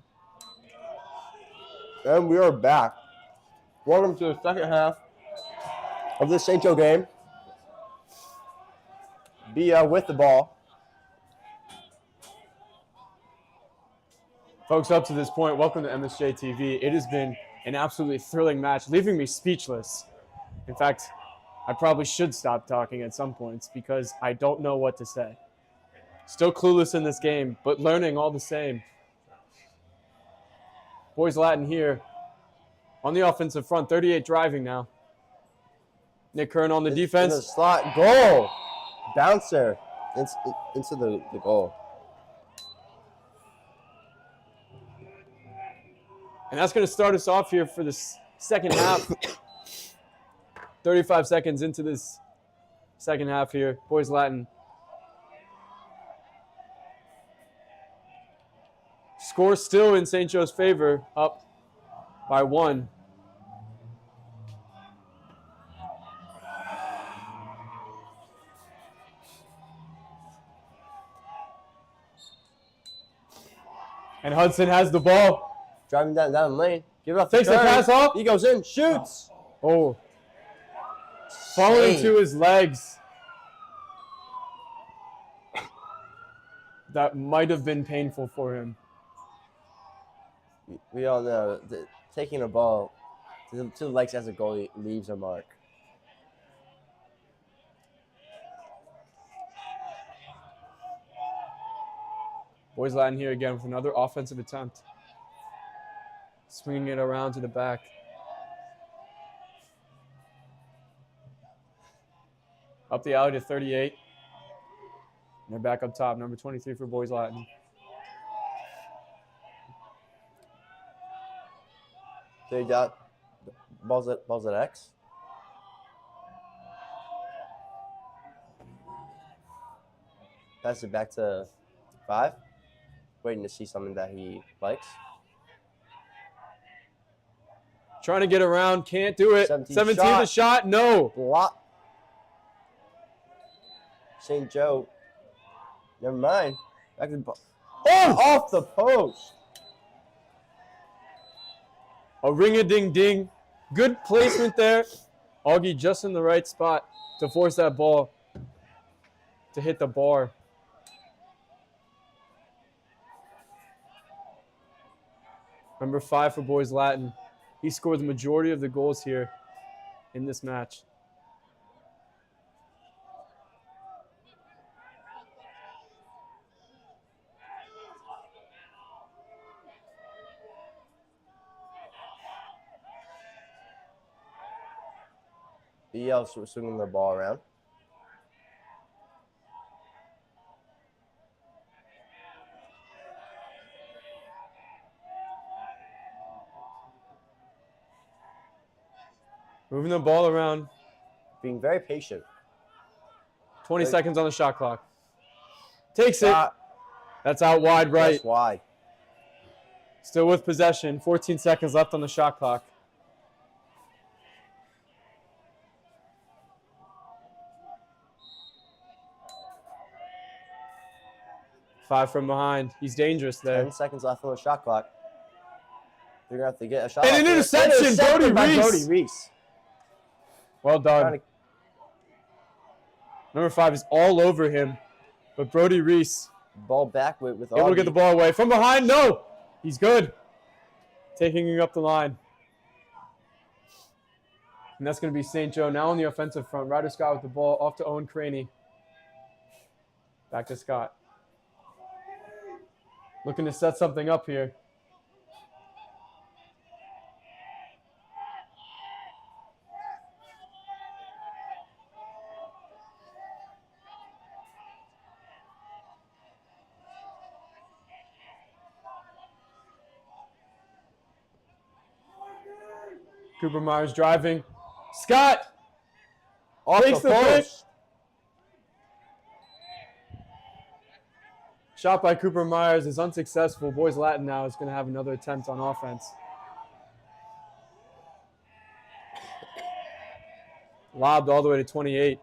And we are back. Welcome to the second half of this St. Joe game. Bia with the ball. Folks, up to this point, welcome to MSJTV. It has been an absolutely thrilling match, leaving me speechless. In fact, I probably should stop talking at some points because I don't know what to say. Still clueless in this game, but learning all the same. Boys Latin here on the offensive front, 38 driving now. Nick Kern on the defense. In the slot, goal. Bouncer into the goal. And that's going to start us off here for the second half. 35 seconds into this second half here. Boys Latin. Score still in St. Joe's favor, up by 1. And Hudson has the ball. Driving down the lane. Give it off. Takes the pass off. He goes in, shoots. Oh. Falling to his legs. That might have been painful for him. We all know that taking a ball to the legs as a goalie leaves a mark. Boys Latin here again with another offensive attempt. Swinging it around to the back. Up the alley to 38. And they're back up top. Number 23 for Boys Latin. They got balls at X. Pass it back to 5. Waiting to see something that he likes. Trying to get around, can't do it. 17 shot. the shot, no. Block. St. Joe. Never mind. Back to the ball. Oh! Off the post. A ring-a-ding-ding. Good placement there. Augie just in the right spot to force that ball to hit the bar. Number 5 for Boys Latin. He scored the majority of the goals here in this match. BL swinging the ball around. Moving the ball around. Being very patient. 20 seconds on the shot clock. Takes Shot. it. That's out wide right. That's wide. Still with possession. 14 seconds left on the shot clock. Five from behind. He's dangerous there. 10 seconds left on the shot clock. They're going to have to get a shot. And an interception. Brody Reese. Well done. Number 5 is all over him. But Brody Reese. Ball back with able to get the ball away. From behind, no. He's good. Taking him up the line. And that's going to be St. Joe now on the offensive front. Ryder Scott with the ball off to Owen Craney. Back to Scott. Looking to set something up here. Cooper Myers driving. Scott takes the pitch. Shot by Cooper Myers is unsuccessful. Boys Latin now is going to have another attempt on offense. Lobbed all the way to 28.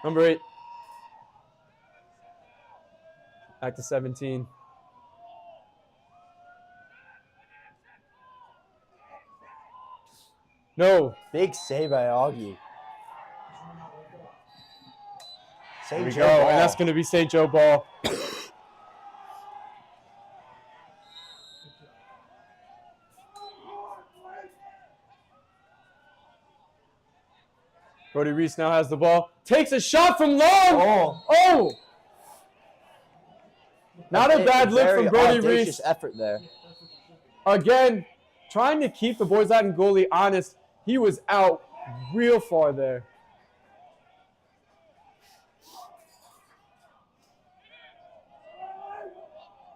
Number 8. Back to 17. No. Big save by Augie. There we St. go. Joe ball. And that's going to be St. Joe ball. Brody Reese now has the ball. Takes a shot from long. Oh! Not a bad lick from Brody Reese. Effort there. Again, trying to keep the Boys Latin goalie honest. He was out real far there.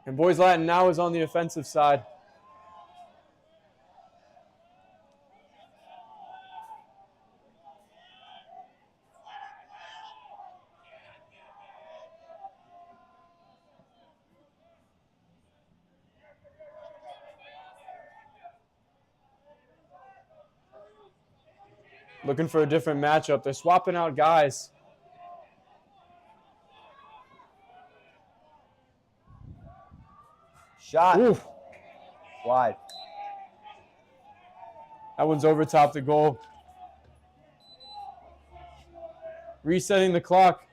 And Boys Latin now is on the offensive side. Looking for a different matchup. They're swapping out guys. Shot. Oof. Wide. That one's over top the goal. Resetting the clock.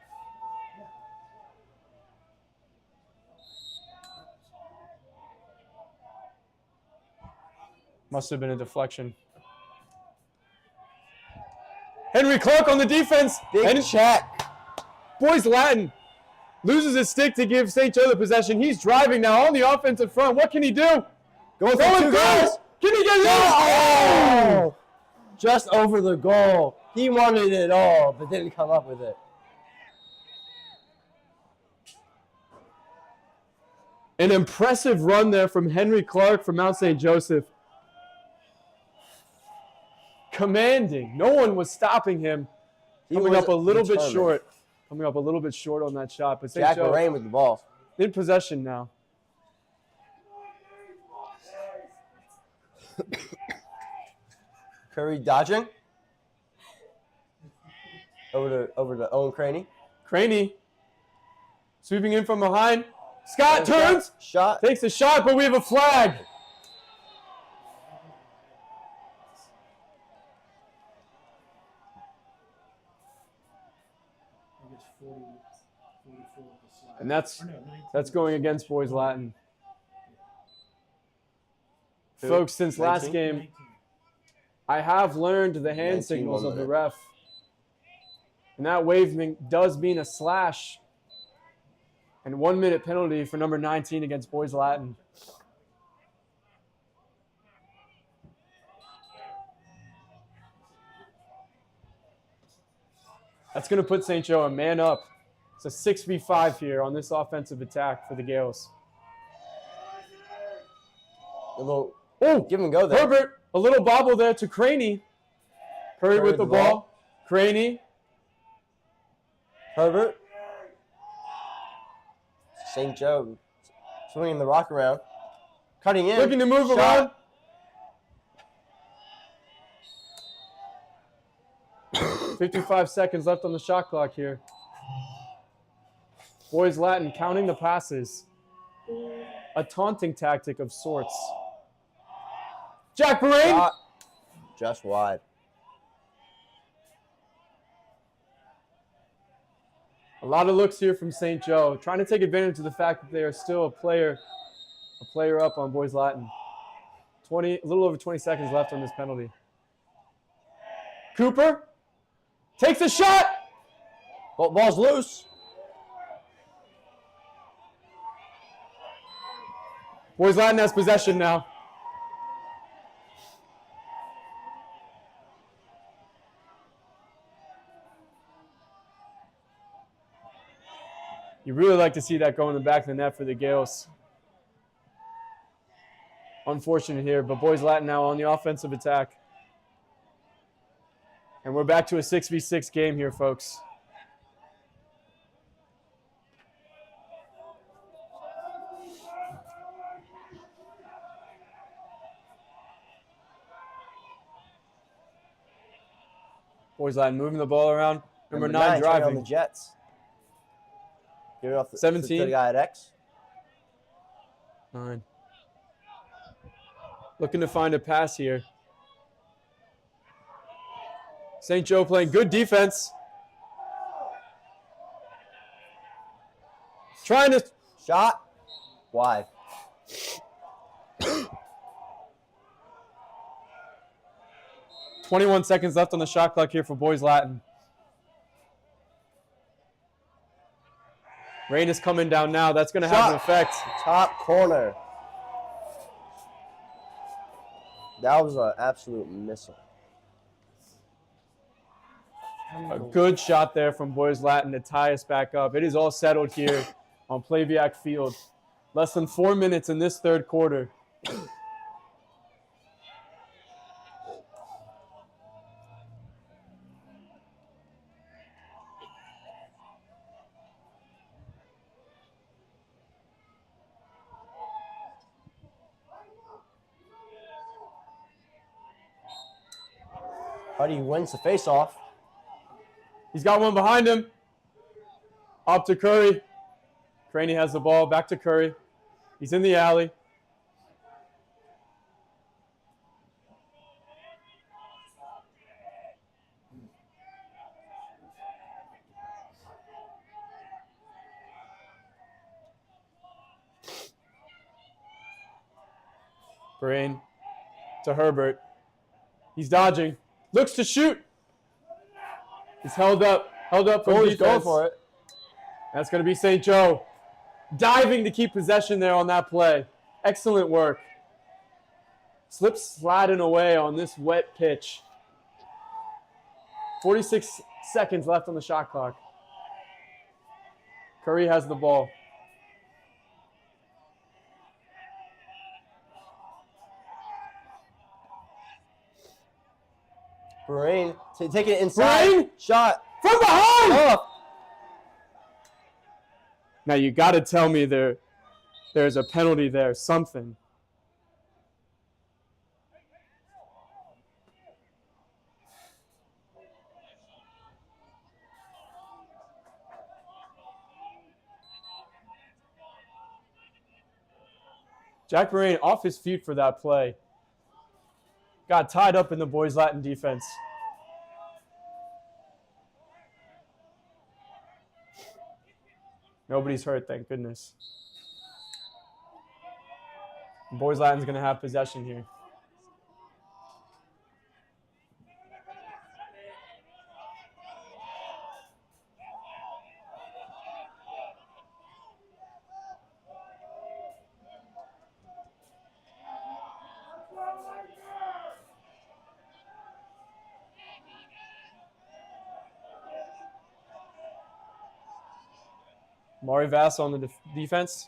Must have been a deflection. Henry Clark on the defense. Big check. Boys Latin loses his stick to give St. Joe the possession. He's driving now on the offensive front. What can he do? Going for 2 guys. Can he get it? Oh! Just over the goal. He wanted it all, but didn't come up with it. An impressive run there from Henry Clark from Mount St. Joseph. Commanding. No one was stopping him. Coming up a little bit short. Coming up a little bit short on that shot. But St. Jack Joe Moraine with the ball. in possession now. Curry dodging. Over to Owen Craney. Craney sweeping in from behind. Scott turns. Shot. Takes a shot, but we have a flag. And that's going against Boys Latin. Folks, since last game, I have learned the hand signals of the ref. And that waving does mean a slash. And 1 minute penalty for number 19 against Boys Latin. That's going to put St. Joe a man up. It's a 6v5 here on this offensive attack for the Gales. A little Oh, give and go there. Herbert, a little bobble there to Craney. Curry with the ball. Craney. Herbert. St. Joe swinging the rock around. Cutting in. Looking to move around. 55 seconds left on the shot clock here. Boys Latin counting the passes. A taunting tactic of sorts. Jack Moraine. Shot. Just wide. A lot of looks here from St. Joe, trying to take advantage of the fact that they are still a player up on Boys Latin. A little over 20 seconds left on this penalty. Cooper takes a shot. Ball's loose. Boys Latin has possession now. You really like to see that go in the back of the net for the Gales. Unfortunate here, but Boys Latin now on the offensive attack. And we're back to a 6v6 game here, folks. Boys Latin moving the ball around. Number 9 turning on driving. the Jets. Give it off to 17. the guy at X. 9. Looking to find a pass here. St. Joe playing good defense. Trying to... Shot. Wide. ...21 seconds left on the shot clock here for Boys Latin. Rain is coming down now. That's going to have an effect. Top corner. That was an absolute missile. A good shot there from Boys Latin to tie us back up. It is all settled here on Plaviac Field. Less than 4 minutes in this third quarter. Huddy wins the face-off. He's got one behind him. Up to Curry. Craney has the ball. Back to Curry. He's in the alley. Brain to Herbert. He's dodging. Looks to shoot. He's held up. Held up for defense. Going for it. That's going to be St. Joe. Diving to keep possession there on that play. Excellent work. Slip sliding away on this wet pitch. 46 seconds left on the shot clock. Curry has the ball. Brain taking it inside. Brain! Shot. From behind! Oh. Now you got to tell me there's a penalty there, something. Jack Moraine off his feet for that play. Got tied up in the Boys Latin defense. Nobody's hurt, thank goodness. Boys Latin's going to have possession here. Mari Vass on the defense.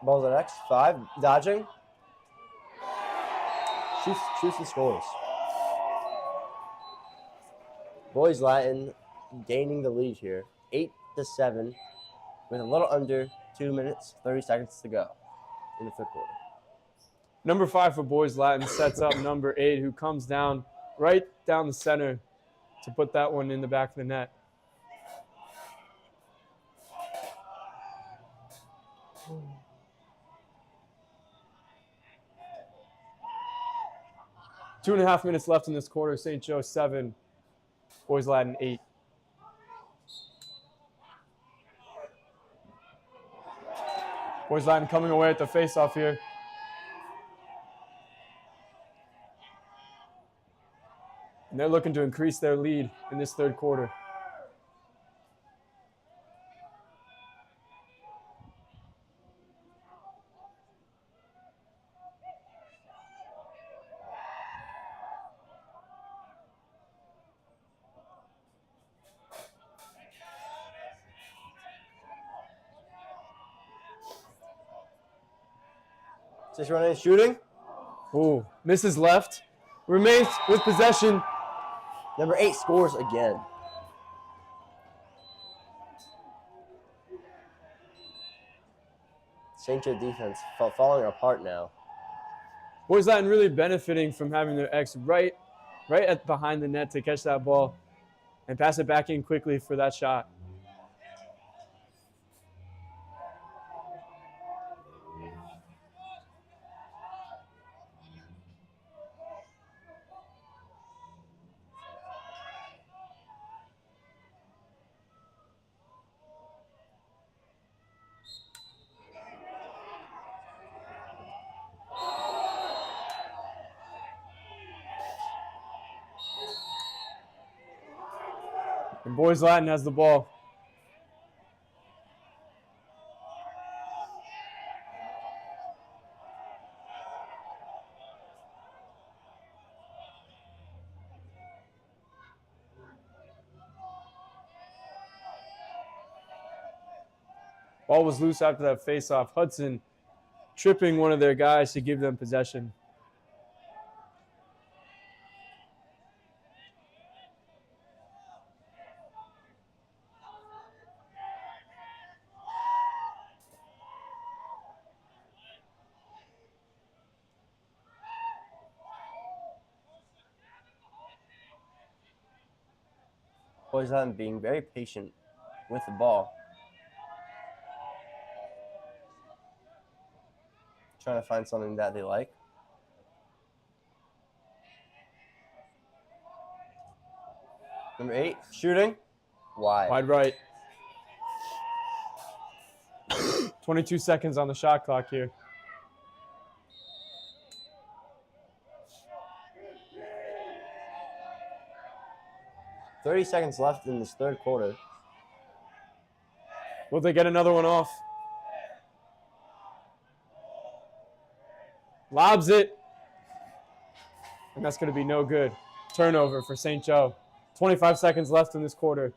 Ball's at X. 5. Dodging. Shoots and scores. Boys Latin gaining the lead here. 8-7 with a little under 2 minutes, 30 seconds to go in the third quarter. Number 5 for Boys Latin sets up number 8, who comes down right down the center to put that one in the back of the net. Two and a half minutes left in this quarter. St. Joe 7, Boys Latin 8. Boys Latin coming away at the face-off here. And they're looking to increase their lead in this third quarter. Just running shooting. Ooh, misses left. Remains with possession. Number 8 scores again. St. Joe defense falling apart now. Boys Latin really benefiting from having their X right at behind the net to catch that ball and pass it back in quickly for that shot. And Boys Latin has the ball. Ball was loose after that face-off. Hudson tripping one of their guys to give them possession. Boys Latin being very patient with the ball. Trying to find something that they like. Number 8, shooting. Wide. Wide right. 22 seconds on the shot clock here. $30 seconds left in this third quarter. Will they get another one off? Lobs it. And that's going to be no good. Turnover for St. Joe. 25 seconds left in this quarter.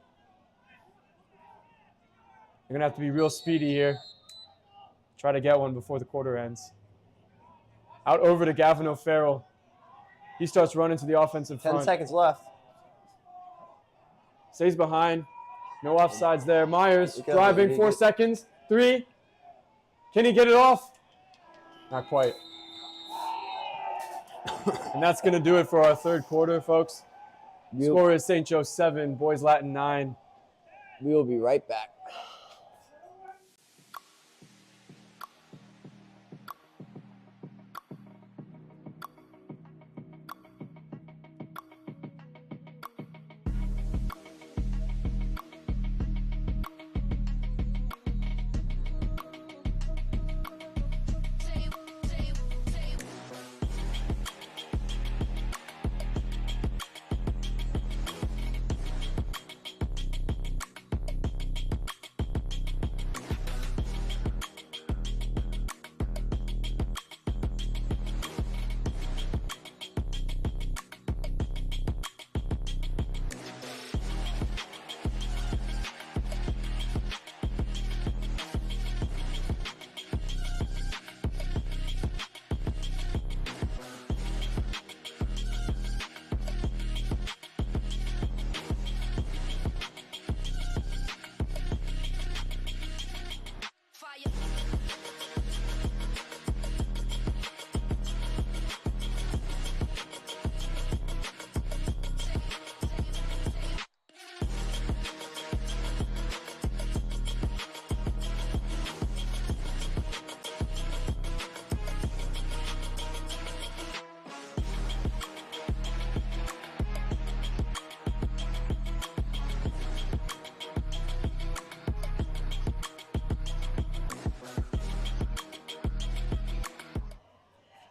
They're going to have to be real speedy here. Try to get one before the quarter ends. Out over to Gavin O'Farrell. He starts running to the offensive front. 10 seconds left. Stays behind. No offsides there. Myers driving, 4 seconds. 3. Can he get it off? Not quite. And that's going to do it for our third quarter, folks. Score is St. Joe 7, Boys Latin 9. We will be right back.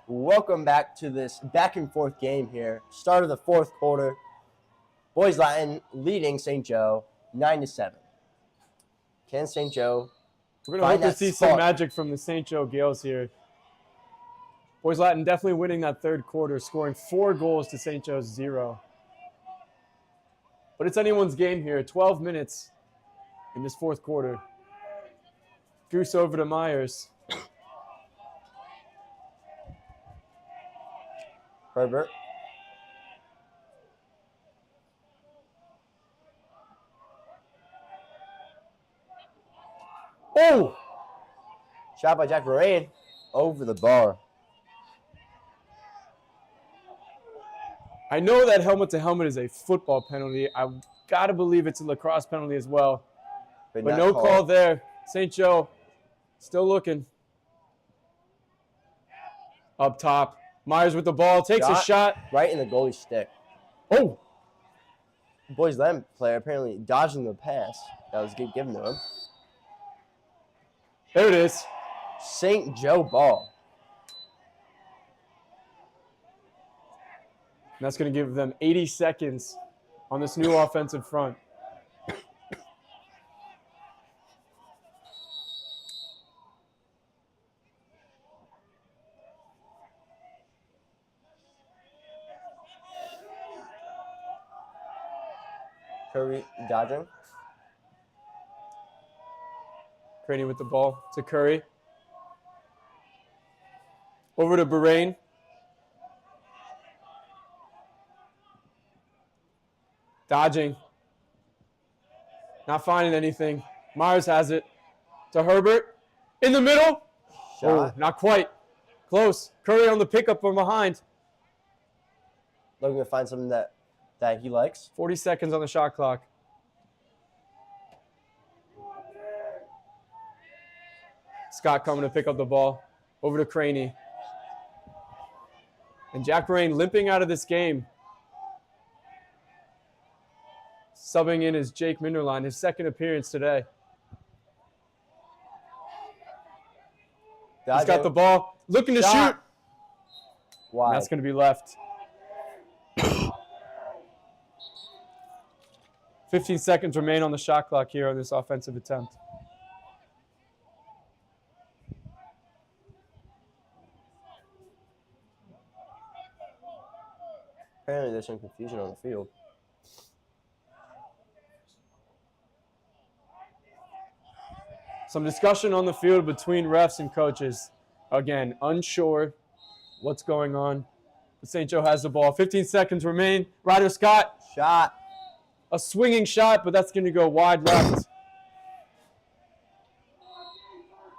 Welcome back to this back and forth game here. Start of the fourth quarter. Boys Latin leading St. Joe 9-7. Can St. Joe We're going to hope to see some magic from the St. Joe Gales here. Boys Latin definitely winning that third quarter, scoring 4 goals to St. Joe's 0. But it's anyone's game here. 12 minutes in this fourth quarter. Goose over to Myers. Herbert. Oh! Shot by Jack Moraine over the bar. I know that helmet-to-helmet is a football penalty. I got to believe it's a lacrosse penalty as well. But no call there. St. Joe still looking. Up top. Myers with the ball. Takes a shot. Right in the goalie's stick. Oh! Boys Latin player apparently dodging the pass that was given to him. There it is. St. Joe ball. And that's going to give them 80 seconds on this new offensive front. Curry dodging. Craney with the ball to Curry. Over to Bahrain. Dodging. Not finding anything. Myers has it. To Herbert. In the middle. Shot. Oh, not quite. Close. Curry on the pickup from behind. Looking to find something that he likes. 40 seconds on the shot clock. Scott coming to pick up the ball. Over to Craney. And Jack Bahrain limping out of this game. Subbing in is Jake Minderline, his second appearance today. Dodging. He's got the ball, looking to shoot. Why? That's going to be left. 15 seconds remain on the shot clock here on this offensive attempt. Apparently there's some confusion on the field. Some discussion on the field between refs and coaches. Again, unsure what's going on. But St. Joe has the ball. 15 seconds remain. Ryder Scott. Shot. A swinging shot, but that's going to go wide left.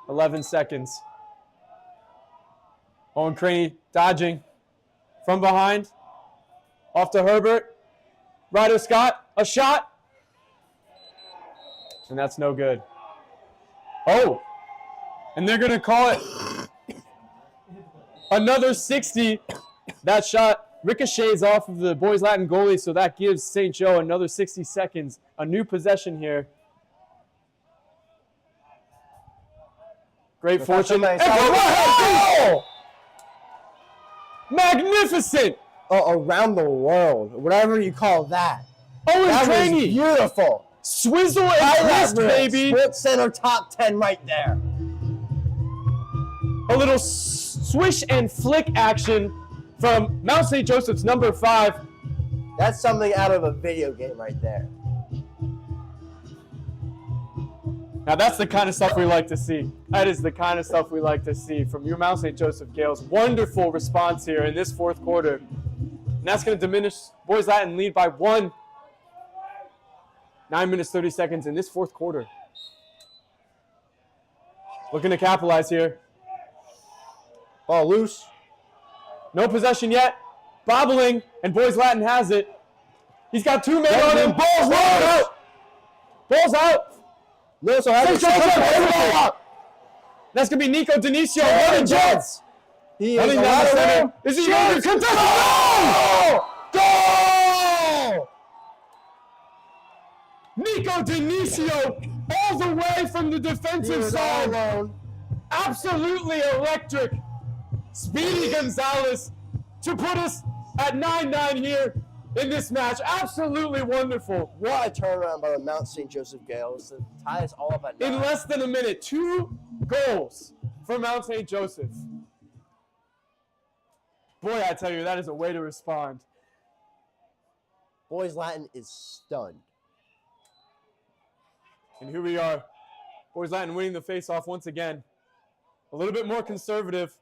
11 seconds. Owen Craney dodging from behind. Off to Herbert. Ryder Scott, a shot. And that's no good. Oh, and they're going to call it another 60. That shot ricochets off of the Boys Latin goalie, so that gives St. Joe another 60 seconds. A new possession here. Great fortune. Oh! Magnificent! Around the world, whatever you call that. Owen That was Craney. beautiful. Swizzle and twist, baby. Split center top 10 right there. A little swish and flick action from Mount St. Joseph's number 5. That's something out of a video game right there. Now that's the kind of stuff we like to see. That is the kind of stuff we like to see from your Mount St. Joseph Gales. Wonderful response here in this fourth quarter. And that's going to diminish Boys Latin lead by 1. 9 minutes, 30 seconds in this fourth quarter. Looking to capitalize here. Ball loose. No possession yet. Bobbling, and Boys Latin has it. He's got 2 men on him. Ball's out. Ball's out. No, so has That's going to be Nico Denisio. Running Jets. He Running is down the center. around. Is he going to contest? No! Goal! Nico Denisio all the way from the defensive side. Absolutely electric. Speedy Gonzalez to put us at 9-9 here in this match. Absolutely wonderful. What a turnaround by the Mount St. Joseph Gales to tie us all up at 9. In less than a minute, 2 goals for Mount St. Joseph. Boy, I tell you, that is a way to respond. Boys Latin is stunned. And here we are. Boys Latin winning the face-off once again. A little bit more conservative.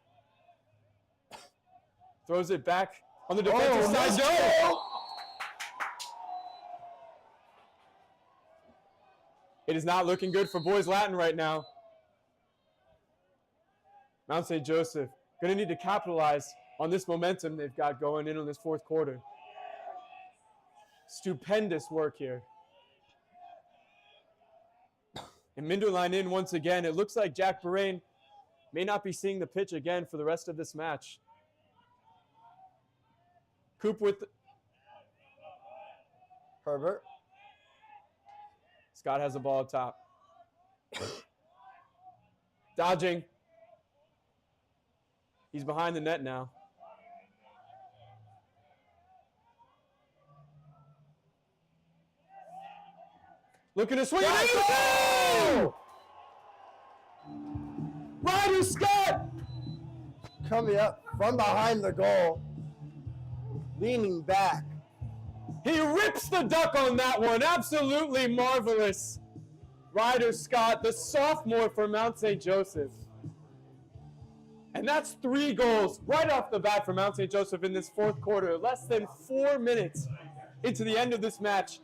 Throws it back on the defensive side. No! It is not looking good for Boys Latin right now. Mount St. Joseph going to need to capitalize on this momentum they've got going in on this fourth quarter. Stupendous work here. And Minderline in once again. It looks like Jack Barain may not be seeing the pitch again for the rest of this match. Coop with Herbert. Scott has the ball up top. Dodging. He's behind the net now. Looking to swing it in! Ryder Scott! Coming up from behind the goal. Leaning back. He rips the duck on that one. Absolutely marvelous. Ryder Scott, the sophomore for Mount St. Joseph. And that's 3 goals right off the bat for Mount St. Joseph in this fourth quarter. Less than 4 minutes into the end of this match.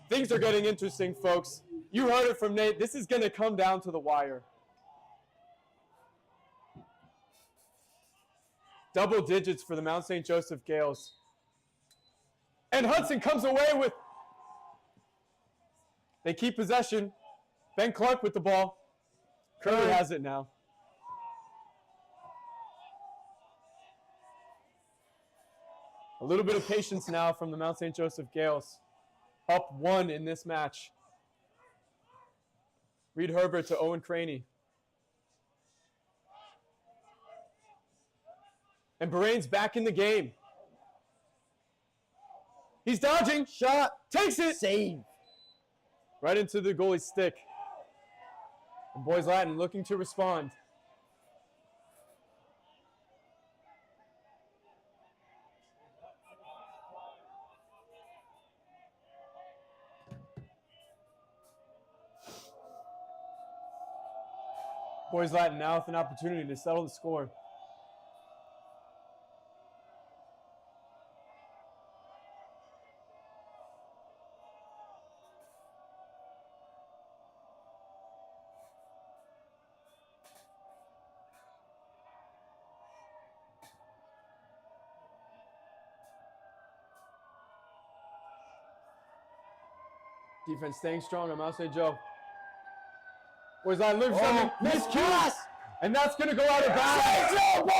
Things are getting interesting, folks. You heard it from Nate. This is going to come down to the wire. Double digits for the Mount St. Joseph Gales. And Hudson comes away with... They keep possession. Ben Clark with the ball. Curry has it now. A little bit of patience now from the Mount St. Joseph Gales. Up 1 in this match. Reed Herbert to Owen Craney. And Barain's back in the game. He's dodging. Shot. Takes it. Save. Right into the goalie's stick. And Boys Latin looking to respond. Boys Latin now with an opportunity to settle the score. Defense staying strong on Mount St. Joe. Boys Latin looks something. Nice cross! And that's going to go out of bounds.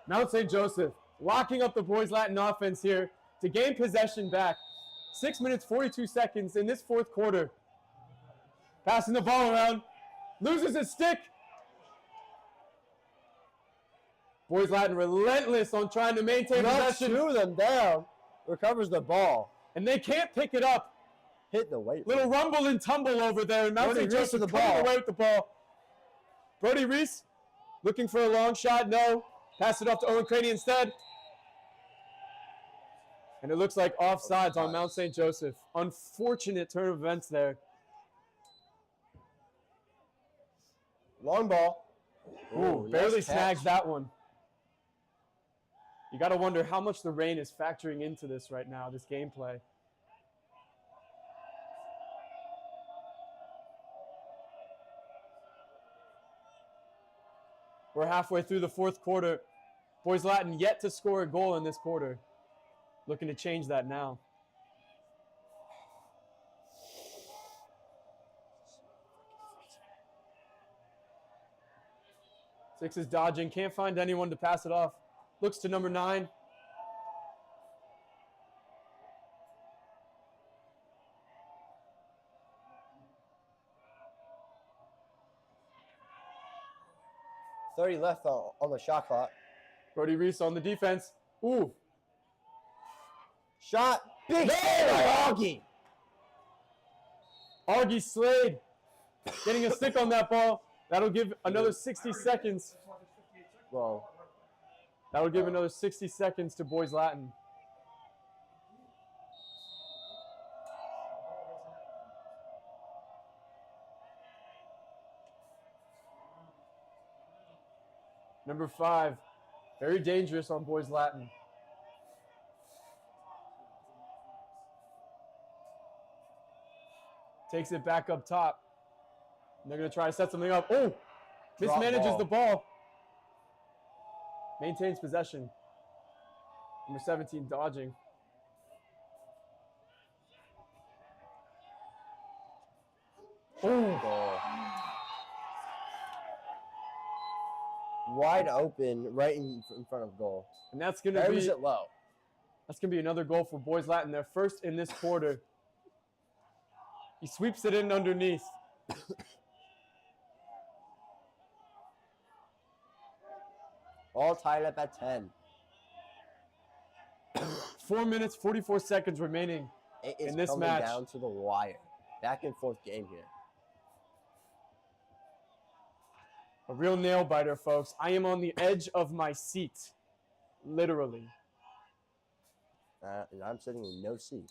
Mount St. Joseph locking up the Boys Latin offense here to gain possession back. 6 minutes, 42 seconds in this fourth quarter. Passing the ball around. Loses his stick. Boys Latin relentless on trying to maintain possession. Two of them down. Recovers the ball. And they can't pick it up. Hit the weight. Little rumble and tumble over there. And Mount St. Joseph coming away with the ball. Brody Reese looking for a long shot. No. Pass it off to Owen Craney instead. And it looks like offsides on Mount St. Joseph. Unfortunate turn of events there. Long ball. Ooh, barely snags that one. You got to wonder how much the rain is factoring into this right now, this gameplay. We're halfway through the fourth quarter. Boys Latin yet to score a goal in this quarter. Looking to change that now. Six is dodging, can't find anyone to pass it off. Looks to number 9. .30 left on the shot clock. Brody Reese on the defense. Ooh. Shot. Big save by Augie. Augie Slade getting a stick on that ball. That'll give another 60 seconds. Whoa. That'll give another 60 seconds to Boys Latin. Number 5, very dangerous on Boys Latin. Takes it back up top. And they're going to try to set something up. Oh, mismanages the ball. Maintains possession. Number 17 dodging. Oh. Goal. Wide open, right in front of goal. And that's going to be it low. That's going to be another goal for Boys Latin. Their first in this quarter. He sweeps it in underneath. All tied up at 10. 4 minutes, 44 seconds remaining in this match. Down to the wire. Back and forth game here. A real nail biter, folks. I am on the edge of my seat. Literally. And I'm sitting in no seat.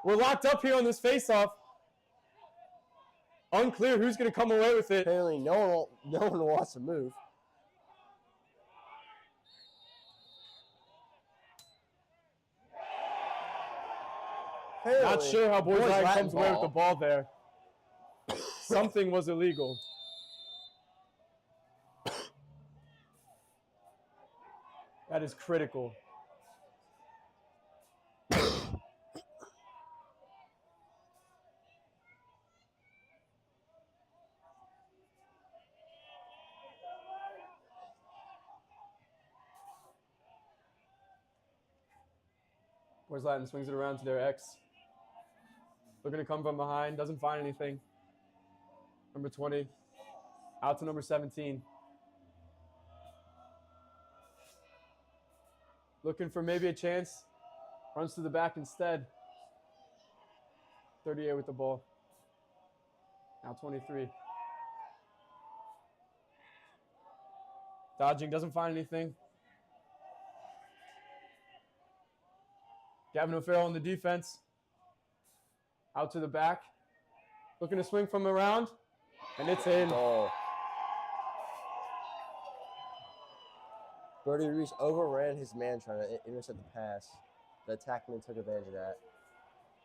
We're locked up here on this face-off. Unclear who's going to come away with it. Apparently no one wants to move. Apparently, not sure how Boys Latin comes away with the ball there. Something was illegal. That is critical. Boys Latin swings it around to their X. Looking to come from behind, doesn't find anything. Number 20, out to number 17. Looking for maybe a chance. Runs to the back instead. 38 with the ball. Now 23. Dodging, doesn't find anything. Gavin O'Farrell on the defense. Out to the back. Looking to swing from around. And it's in. Oh. Brody Reese overran his man trying to intercept the pass. The attackman took advantage of that.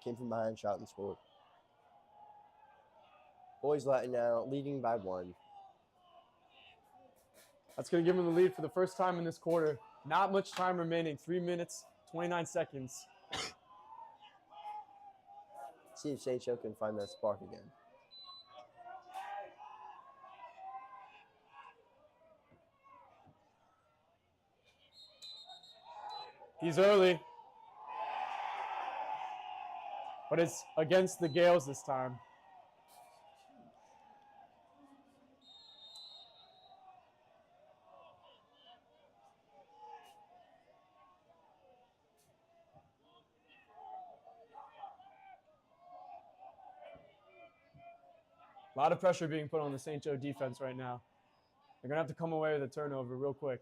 Came from behind, shot, and scored. Boys Latin now leading by 1. That's going to give him the lead for the first time in this quarter. Not much time remaining. 3 minutes, 29 seconds. See if St. Joe can find that spark again. He's early. But it's against the Gales this time. A lot of pressure being put on the St. Joe defense right now. They're going to have to come away with a turnover real quick.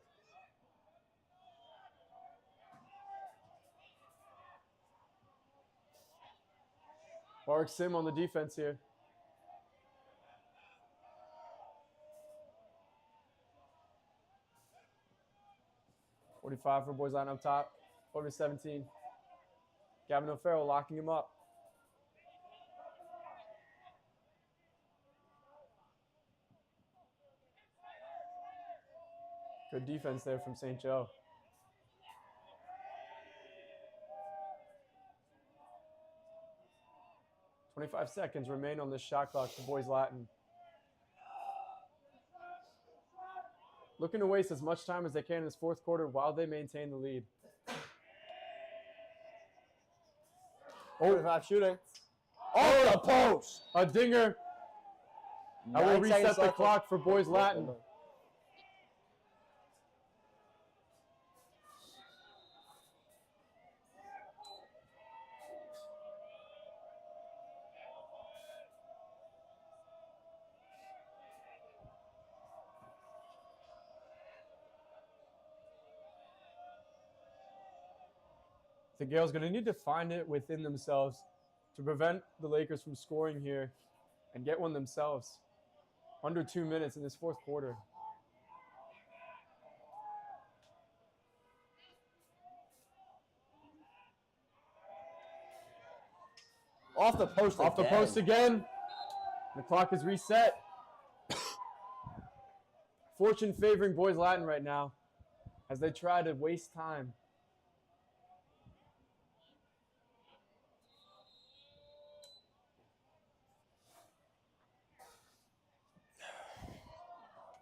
Mark Sim on the defense here. .45 for Boys Latin up top. Over to 17. Gavin O'Farrell locking him up. Good defense there from St. Joe. .25 seconds remain on this shot clock for Boys Latin. Looking to waste as much time as they can in this fourth quarter while they maintain the lead. Oh, shooting. Oh, the post! A dinger. I will reset the clock for Boys Latin. The Gales going to need to find it within themselves to prevent the Lakers from scoring here and get one themselves. Under 2 minutes in this fourth quarter. Off the post again. Off the post again. The clock is reset. Fortune favoring Boys Latin right now. as they try to waste time.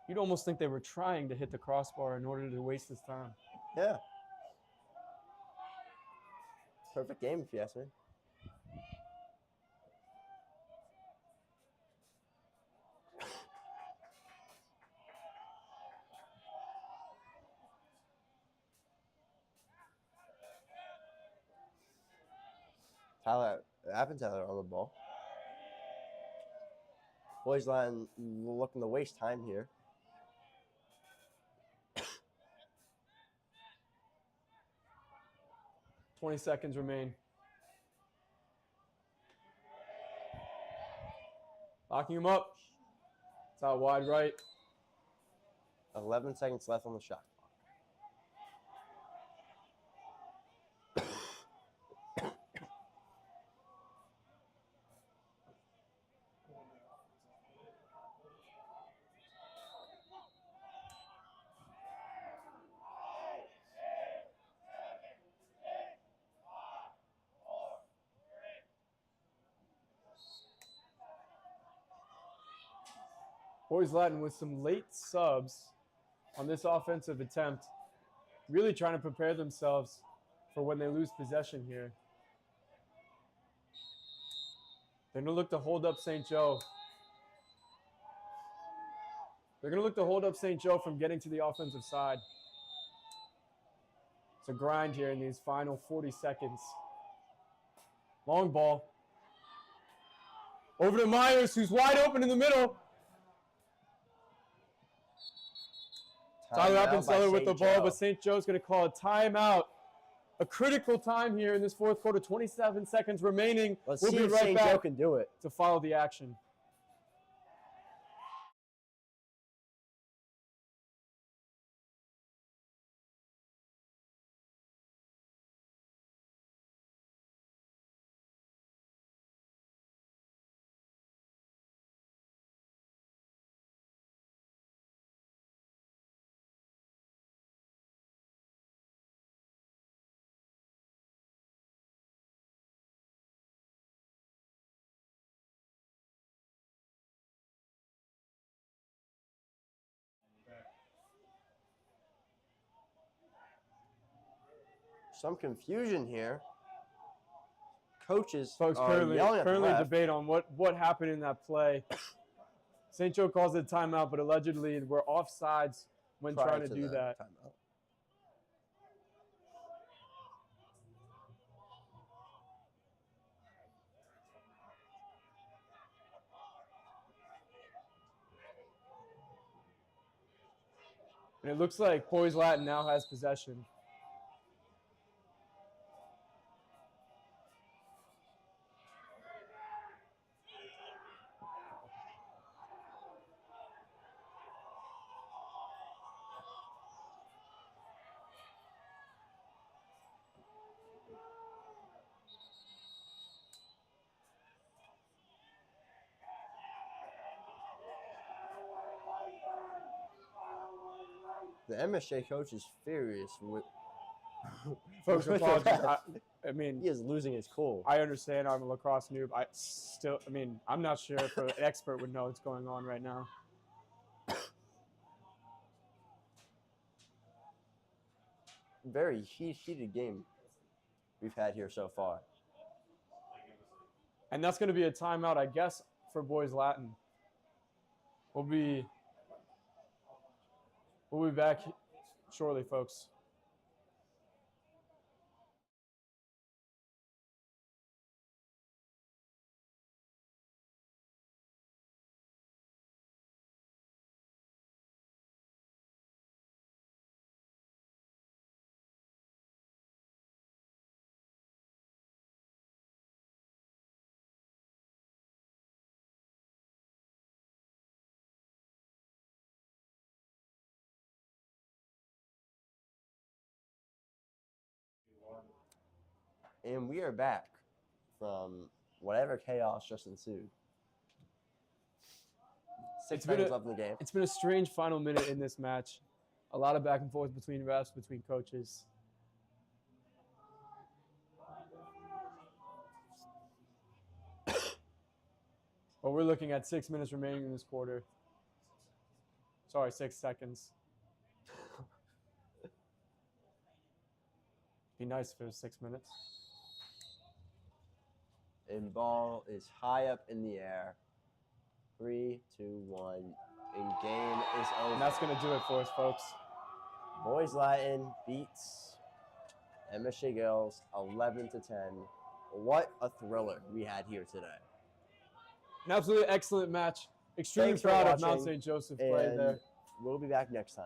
You'd almost think they were trying to hit the crossbar in order to waste this time. Yeah. Perfect game, if you ask me. Tyler on the ball. Boys line looking to waste time here. $20 seconds remain. Locking him up. It's out wide right. 11 seconds left on the shot clock. Boys Latin with some late subs on this offensive attempt, really trying to prepare themselves for when they lose possession here. They're going to look to hold up St. Joe. They're going to look to hold up St. Joe from getting to the offensive side. It's a grind here in these final 40 seconds. Long ball. Over to Myers, who's wide open in the middle. Tyler Appenzeller with the ball, but St. Joe's going to call a timeout. A critical time here in this fourth quarter. 27 seconds remaining. Let's we'll see be if right St. back Joe can do it to follow the action. Some confusion here. Coaches Folks, are currently yelling at the ref. debate on what happened in that play. St. Joe calls it a timeout, but allegedly we're offsides when prior trying to do the that. timeout. And it looks like Boys Latin now has possession. The MSJ coach is furious with. Folks, with the apologies. ref. I mean, He is losing his cool. I understand I'm a lacrosse noob. I'm not sure if an expert would know what's going on right now. Very heated game we've had here so far. And that's going to be a timeout, I guess, for Boys Latin. We'll be back shortly, folks. And we are back from whatever chaos just ensued. 6 seconds left in the game. It's been a strange final minute in this match. A lot of back and forth between refs, between coaches. But we're looking at 6 minutes remaining in this quarter. Sorry, 6 seconds. Be nice if it was 6 minutes. And ball is high up in the air. 3, 2, 1. And game is over. And that's going to do it for us, folks. Boys Latin beats MSJ Girls 11-10. What a thriller we had here today. An absolutely excellent match. Extremely Thanks for proud of watching, Mount St. Joseph play and there. we'll be back next time.